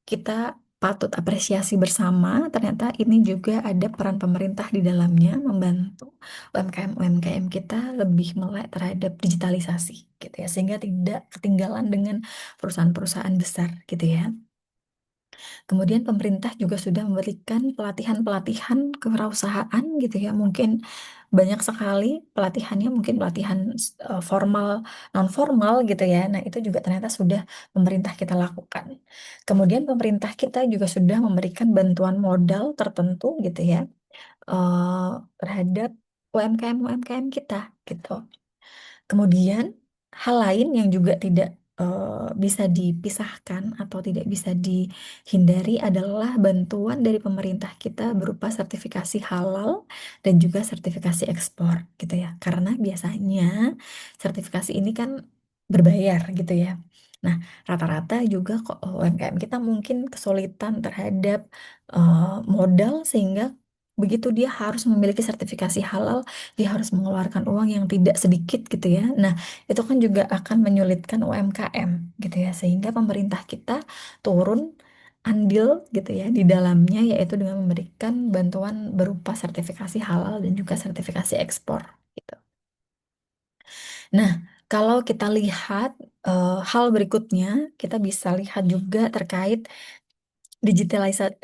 kita patut apresiasi bersama. Ternyata ini juga ada peran pemerintah di dalamnya membantu UMKM kita lebih melek terhadap digitalisasi gitu ya, sehingga tidak ketinggalan dengan perusahaan-perusahaan besar gitu ya. Kemudian pemerintah juga sudah memberikan pelatihan-pelatihan kewirausahaan gitu ya. Mungkin banyak sekali pelatihannya, mungkin pelatihan formal, non formal gitu ya. Nah, itu juga ternyata sudah pemerintah kita lakukan. Kemudian pemerintah kita juga sudah memberikan bantuan modal tertentu gitu ya, eh, terhadap UMKM kita gitu. Kemudian hal lain yang juga tidak bisa dipisahkan atau tidak bisa dihindari adalah bantuan dari pemerintah kita berupa sertifikasi halal dan juga sertifikasi ekspor gitu ya. Karena biasanya sertifikasi ini kan berbayar gitu ya. Nah, rata-rata juga kok UMKM kita mungkin kesulitan terhadap modal sehingga begitu dia harus memiliki sertifikasi halal, dia harus mengeluarkan uang yang tidak sedikit gitu ya. Nah, itu kan juga akan menyulitkan UMKM gitu ya, sehingga pemerintah kita turun andil gitu ya di dalamnya, yaitu dengan memberikan bantuan berupa sertifikasi halal dan juga sertifikasi ekspor gitu. Nah, kalau kita lihat hal berikutnya, kita bisa lihat juga terkait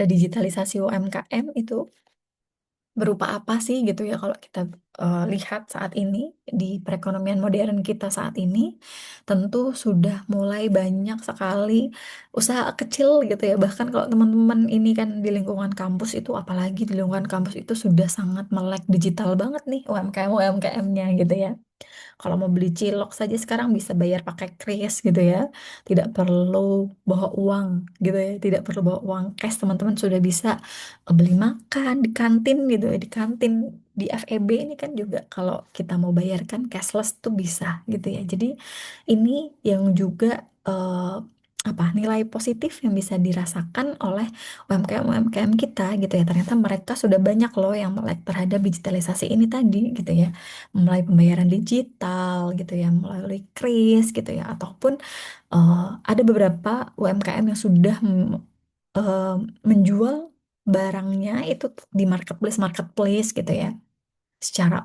digitalisasi UMKM itu berupa apa sih gitu ya kalau kita lihat saat ini di perekonomian modern kita saat ini tentu sudah mulai banyak sekali usaha kecil gitu ya, bahkan kalau teman-teman ini kan di lingkungan kampus itu, apalagi di lingkungan kampus itu sudah sangat melek digital banget nih UMKM UMKM-nya gitu ya. Kalau mau beli cilok saja sekarang bisa bayar pakai kris gitu ya. Tidak perlu bawa uang gitu ya. Tidak perlu bawa uang cash. Teman-teman sudah bisa beli makan di kantin gitu ya. Di kantin di FEB ini kan juga kalau kita mau bayarkan cashless tuh bisa gitu ya. Jadi ini yang juga apa nilai positif yang bisa dirasakan oleh UMKM UMKM kita gitu ya. Ternyata mereka sudah banyak loh yang melek terhadap digitalisasi ini tadi gitu ya, mulai pembayaran digital gitu ya, melalui kris gitu ya, ataupun eh, ada beberapa UMKM yang sudah eh, menjual barangnya itu di marketplace marketplace gitu ya, secara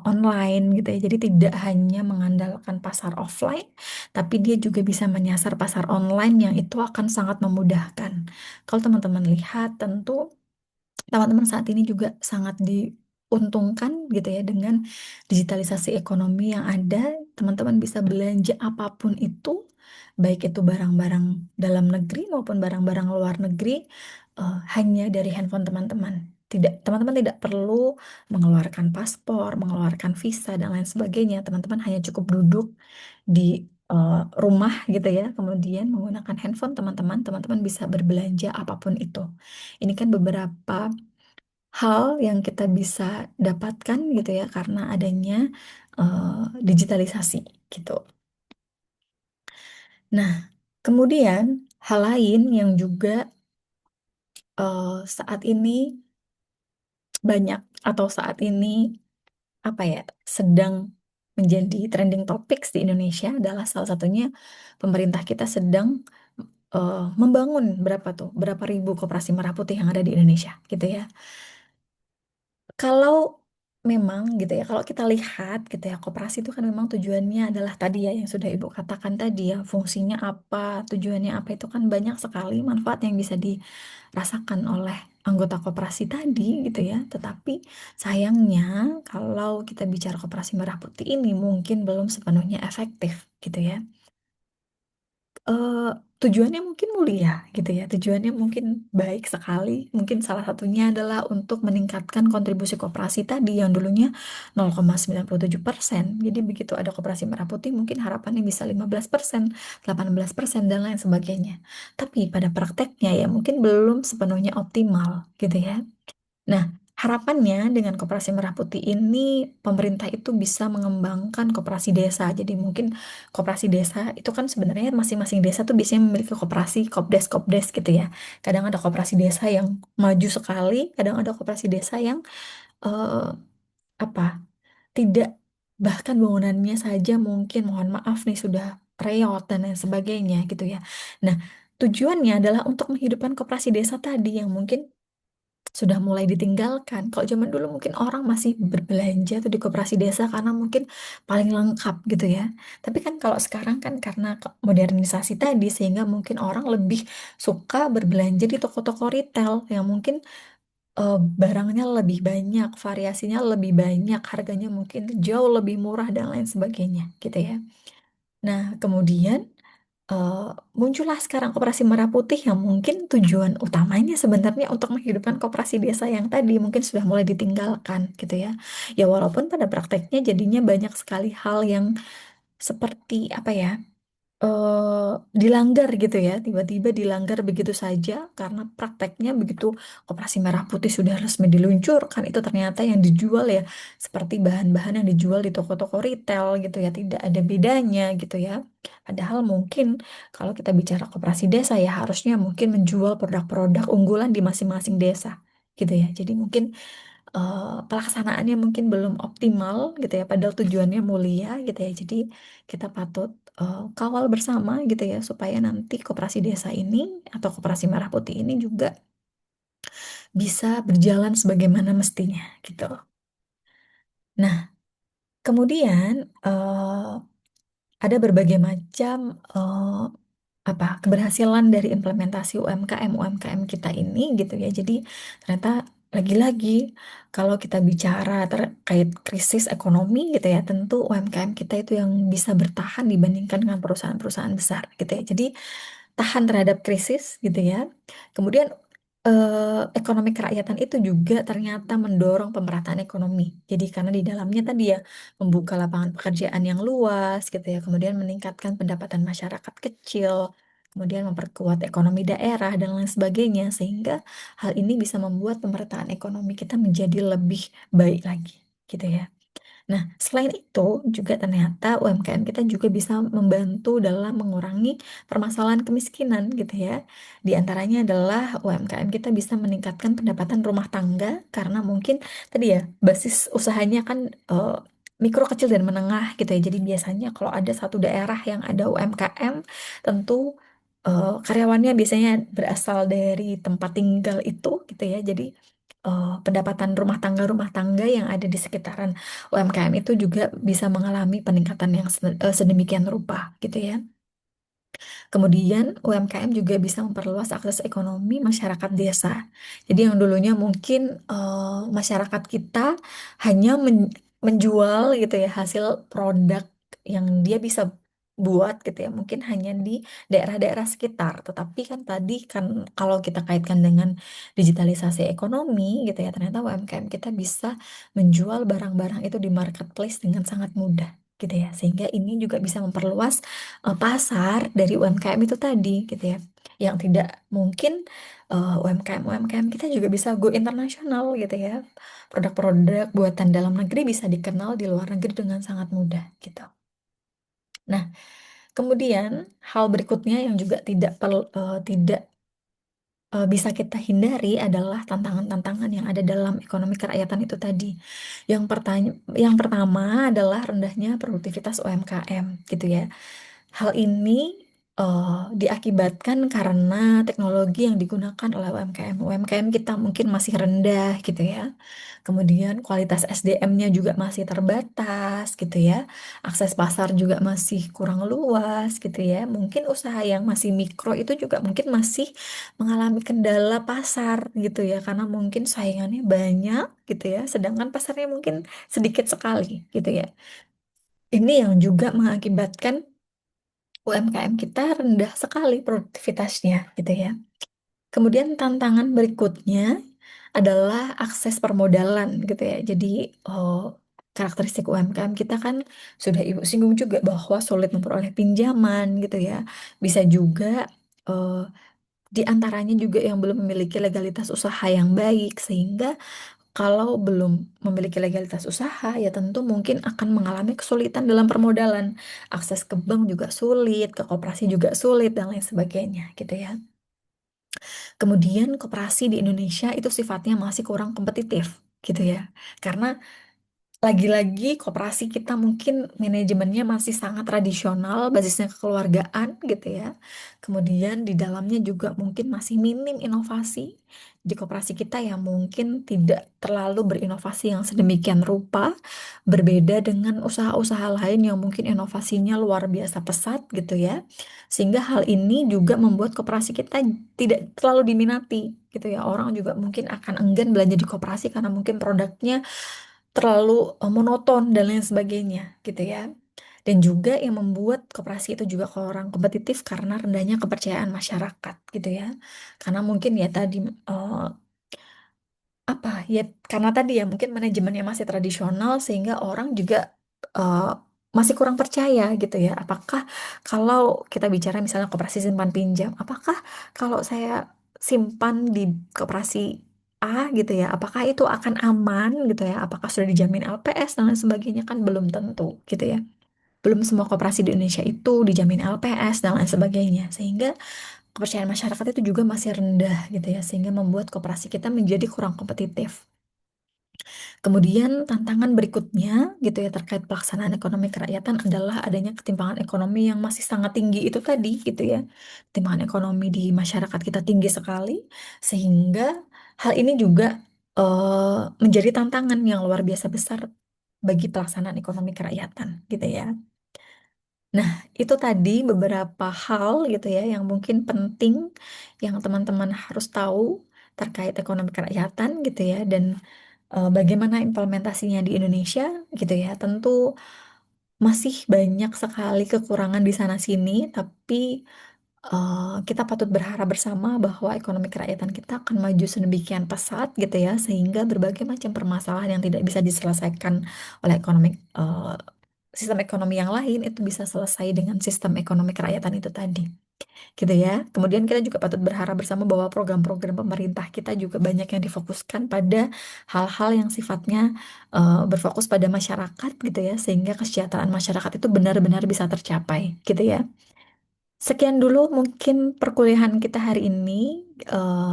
online gitu ya. Jadi tidak hanya mengandalkan pasar offline, tapi dia juga bisa menyasar pasar online yang itu akan sangat memudahkan. Kalau teman-teman lihat tentu teman-teman saat ini juga sangat diuntungkan gitu ya dengan digitalisasi ekonomi yang ada. Teman-teman bisa belanja apapun itu, baik itu barang-barang dalam negeri maupun barang-barang luar negeri, hanya dari handphone teman-teman. Tidak, teman-teman tidak perlu mengeluarkan paspor, mengeluarkan visa dan lain sebagainya. Teman-teman hanya cukup duduk di rumah gitu ya, kemudian menggunakan handphone teman-teman bisa berbelanja apapun itu. Ini kan beberapa hal yang kita bisa dapatkan gitu ya karena adanya digitalisasi gitu. Nah, kemudian hal lain yang juga saat ini banyak atau saat ini apa ya sedang menjadi trending topics di Indonesia adalah salah satunya pemerintah kita sedang membangun berapa tuh berapa ribu koperasi merah putih yang ada di Indonesia gitu ya. Kalau memang gitu ya, kalau kita lihat gitu ya, koperasi itu kan memang tujuannya adalah tadi ya yang sudah Ibu katakan tadi ya, fungsinya apa, tujuannya apa itu kan banyak sekali manfaat yang bisa dirasakan oleh anggota koperasi tadi gitu ya. Tetapi sayangnya kalau kita bicara koperasi merah putih ini mungkin belum sepenuhnya efektif gitu ya. eh, Tujuannya mungkin mulia gitu ya, tujuannya mungkin baik sekali. Mungkin salah satunya adalah untuk meningkatkan kontribusi koperasi tadi yang dulunya 0,97%. Jadi begitu ada koperasi merah putih, mungkin harapannya bisa 15%, 18%, dan lain sebagainya. Tapi pada prakteknya ya mungkin belum sepenuhnya optimal gitu ya. Nah, harapannya dengan Koperasi Merah Putih ini pemerintah itu bisa mengembangkan koperasi desa. Jadi mungkin koperasi desa itu kan sebenarnya masing-masing desa tuh biasanya memiliki koperasi, kopdes gitu ya. Kadang ada koperasi desa yang maju sekali, kadang ada koperasi desa yang eh, apa? Tidak, bahkan bangunannya saja mungkin mohon maaf nih sudah reot dan lain sebagainya gitu ya. Nah, tujuannya adalah untuk menghidupkan koperasi desa tadi yang mungkin sudah mulai ditinggalkan. Kalau zaman dulu mungkin orang masih berbelanja tuh di koperasi desa karena mungkin paling lengkap gitu ya. Tapi kan kalau sekarang kan karena modernisasi tadi sehingga mungkin orang lebih suka berbelanja di toko-toko retail yang mungkin barangnya lebih banyak, variasinya lebih banyak, harganya mungkin jauh lebih murah dan lain sebagainya gitu ya. Nah, kemudian eh, muncullah sekarang Koperasi Merah Putih yang mungkin tujuan utamanya sebenarnya untuk menghidupkan koperasi desa yang tadi mungkin sudah mulai ditinggalkan gitu ya. Ya walaupun pada prakteknya jadinya banyak sekali hal yang seperti apa ya? dilanggar gitu ya, tiba-tiba dilanggar begitu saja karena prakteknya begitu Koperasi Merah Putih sudah resmi diluncurkan, itu ternyata yang dijual ya seperti bahan-bahan yang dijual di toko-toko retail gitu ya, tidak ada bedanya gitu ya. Padahal mungkin kalau kita bicara koperasi desa ya harusnya mungkin menjual produk-produk unggulan di masing-masing desa gitu ya. Jadi mungkin pelaksanaannya mungkin belum optimal gitu ya, padahal tujuannya mulia gitu ya. Jadi kita patut kawal bersama gitu ya, supaya nanti koperasi desa ini atau koperasi merah putih ini juga bisa berjalan sebagaimana mestinya gitu. Nah, kemudian ada berbagai macam keberhasilan dari implementasi UMKM kita ini gitu ya. Jadi ternyata lagi-lagi kalau kita bicara terkait krisis ekonomi gitu ya, tentu UMKM kita itu yang bisa bertahan dibandingkan dengan perusahaan-perusahaan besar gitu ya. Jadi tahan terhadap krisis gitu ya. Kemudian ekonomi kerakyatan itu juga ternyata mendorong pemerataan ekonomi. Jadi karena di dalamnya tadi ya membuka lapangan pekerjaan yang luas gitu ya, kemudian meningkatkan pendapatan masyarakat kecil, kemudian memperkuat ekonomi daerah dan lain sebagainya, sehingga hal ini bisa membuat pemerataan ekonomi kita menjadi lebih baik lagi gitu ya. Nah, selain itu juga ternyata UMKM kita juga bisa membantu dalam mengurangi permasalahan kemiskinan gitu ya. Di antaranya adalah UMKM kita bisa meningkatkan pendapatan rumah tangga karena mungkin tadi ya basis usahanya kan mikro kecil dan menengah gitu ya. Jadi biasanya kalau ada satu daerah yang ada UMKM, tentu karyawannya biasanya berasal dari tempat tinggal itu gitu ya. Jadi pendapatan rumah tangga yang ada di sekitaran UMKM itu juga bisa mengalami peningkatan yang sedemikian rupa gitu ya. Kemudian UMKM juga bisa memperluas akses ekonomi masyarakat desa. Jadi yang dulunya mungkin masyarakat kita hanya menjual gitu ya hasil produk yang dia bisa buat gitu ya, mungkin hanya di daerah-daerah sekitar. Tetapi kan tadi kan kalau kita kaitkan dengan digitalisasi ekonomi gitu ya, ternyata UMKM kita bisa menjual barang-barang itu di marketplace dengan sangat mudah gitu ya. Sehingga ini juga bisa memperluas pasar dari UMKM itu tadi gitu ya, yang tidak mungkin UMKM kita juga bisa go internasional gitu ya, produk-produk buatan dalam negeri bisa dikenal di luar negeri dengan sangat mudah gitu. Nah, kemudian hal berikutnya yang juga tidak bisa kita hindari adalah tantangan-tantangan yang ada dalam ekonomi kerakyatan itu tadi. Yang pertama adalah rendahnya produktivitas UMKM gitu ya. Hal ini diakibatkan karena teknologi yang digunakan oleh UMKM. UMKM kita mungkin masih rendah gitu ya. Kemudian kualitas SDM-nya juga masih terbatas gitu ya. Akses pasar juga masih kurang luas gitu ya. Mungkin usaha yang masih mikro itu juga mungkin masih mengalami kendala pasar gitu ya. Karena mungkin saingannya banyak gitu ya. Sedangkan pasarnya mungkin sedikit sekali gitu ya. Ini yang juga mengakibatkan UMKM kita rendah sekali produktivitasnya gitu ya. Kemudian tantangan berikutnya adalah akses permodalan gitu ya. Jadi karakteristik UMKM kita kan sudah Ibu singgung juga bahwa sulit memperoleh pinjaman gitu ya. Bisa juga eh, di antaranya juga yang belum memiliki legalitas usaha yang baik, sehingga kalau belum memiliki legalitas usaha, ya tentu mungkin akan mengalami kesulitan dalam permodalan. Akses ke bank juga sulit, ke koperasi juga sulit, dan lain sebagainya gitu ya. Kemudian koperasi di Indonesia itu sifatnya masih kurang kompetitif gitu ya. Karena lagi-lagi koperasi kita mungkin manajemennya masih sangat tradisional, basisnya kekeluargaan gitu ya. Kemudian di dalamnya juga mungkin masih minim inovasi. Di koperasi kita yang mungkin tidak terlalu berinovasi yang sedemikian rupa, berbeda dengan usaha-usaha lain yang mungkin inovasinya luar biasa pesat gitu ya. Sehingga hal ini juga membuat koperasi kita tidak terlalu diminati gitu ya. Orang juga mungkin akan enggan belanja di koperasi karena mungkin produknya terlalu monoton dan lain sebagainya gitu ya. Dan juga yang membuat koperasi itu juga kurang kompetitif karena rendahnya kepercayaan masyarakat gitu ya. Karena mungkin ya tadi apa ya karena tadi ya mungkin manajemennya masih tradisional, sehingga orang juga eh, masih kurang percaya gitu ya. Apakah kalau kita bicara misalnya koperasi simpan pinjam, apakah kalau saya simpan di koperasi A gitu ya, apakah itu akan aman gitu ya? Apakah sudah dijamin LPS dan lain sebagainya kan belum tentu gitu ya. Belum semua koperasi di Indonesia itu dijamin LPS dan lain sebagainya. Sehingga kepercayaan masyarakat itu juga masih rendah gitu ya, sehingga membuat koperasi kita menjadi kurang kompetitif. Kemudian tantangan berikutnya gitu ya terkait pelaksanaan ekonomi kerakyatan adalah adanya ketimpangan ekonomi yang masih sangat tinggi itu tadi gitu ya. Ketimpangan ekonomi di masyarakat kita tinggi sekali sehingga hal ini juga menjadi tantangan yang luar biasa besar bagi pelaksanaan ekonomi kerakyatan gitu ya. Nah, itu tadi beberapa hal gitu ya yang mungkin penting yang teman-teman harus tahu terkait ekonomi kerakyatan gitu ya dan bagaimana implementasinya di Indonesia gitu ya. Tentu masih banyak sekali kekurangan di sana sini, tapi kita patut berharap bersama bahwa ekonomi kerakyatan kita akan maju sedemikian pesat gitu ya, sehingga berbagai macam permasalahan yang tidak bisa diselesaikan oleh sistem ekonomi yang lain itu bisa selesai dengan sistem ekonomi kerakyatan itu tadi gitu ya. Kemudian kita juga patut berharap bersama bahwa program-program pemerintah kita juga banyak yang difokuskan pada hal-hal yang sifatnya berfokus pada masyarakat gitu ya, sehingga kesejahteraan masyarakat itu benar-benar bisa tercapai gitu ya. Sekian dulu mungkin perkuliahan kita hari ini.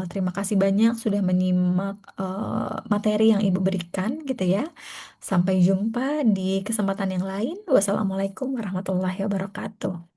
Terima kasih banyak sudah menyimak materi yang Ibu berikan gitu ya. Sampai jumpa di kesempatan yang lain. Wassalamualaikum warahmatullahi wabarakatuh.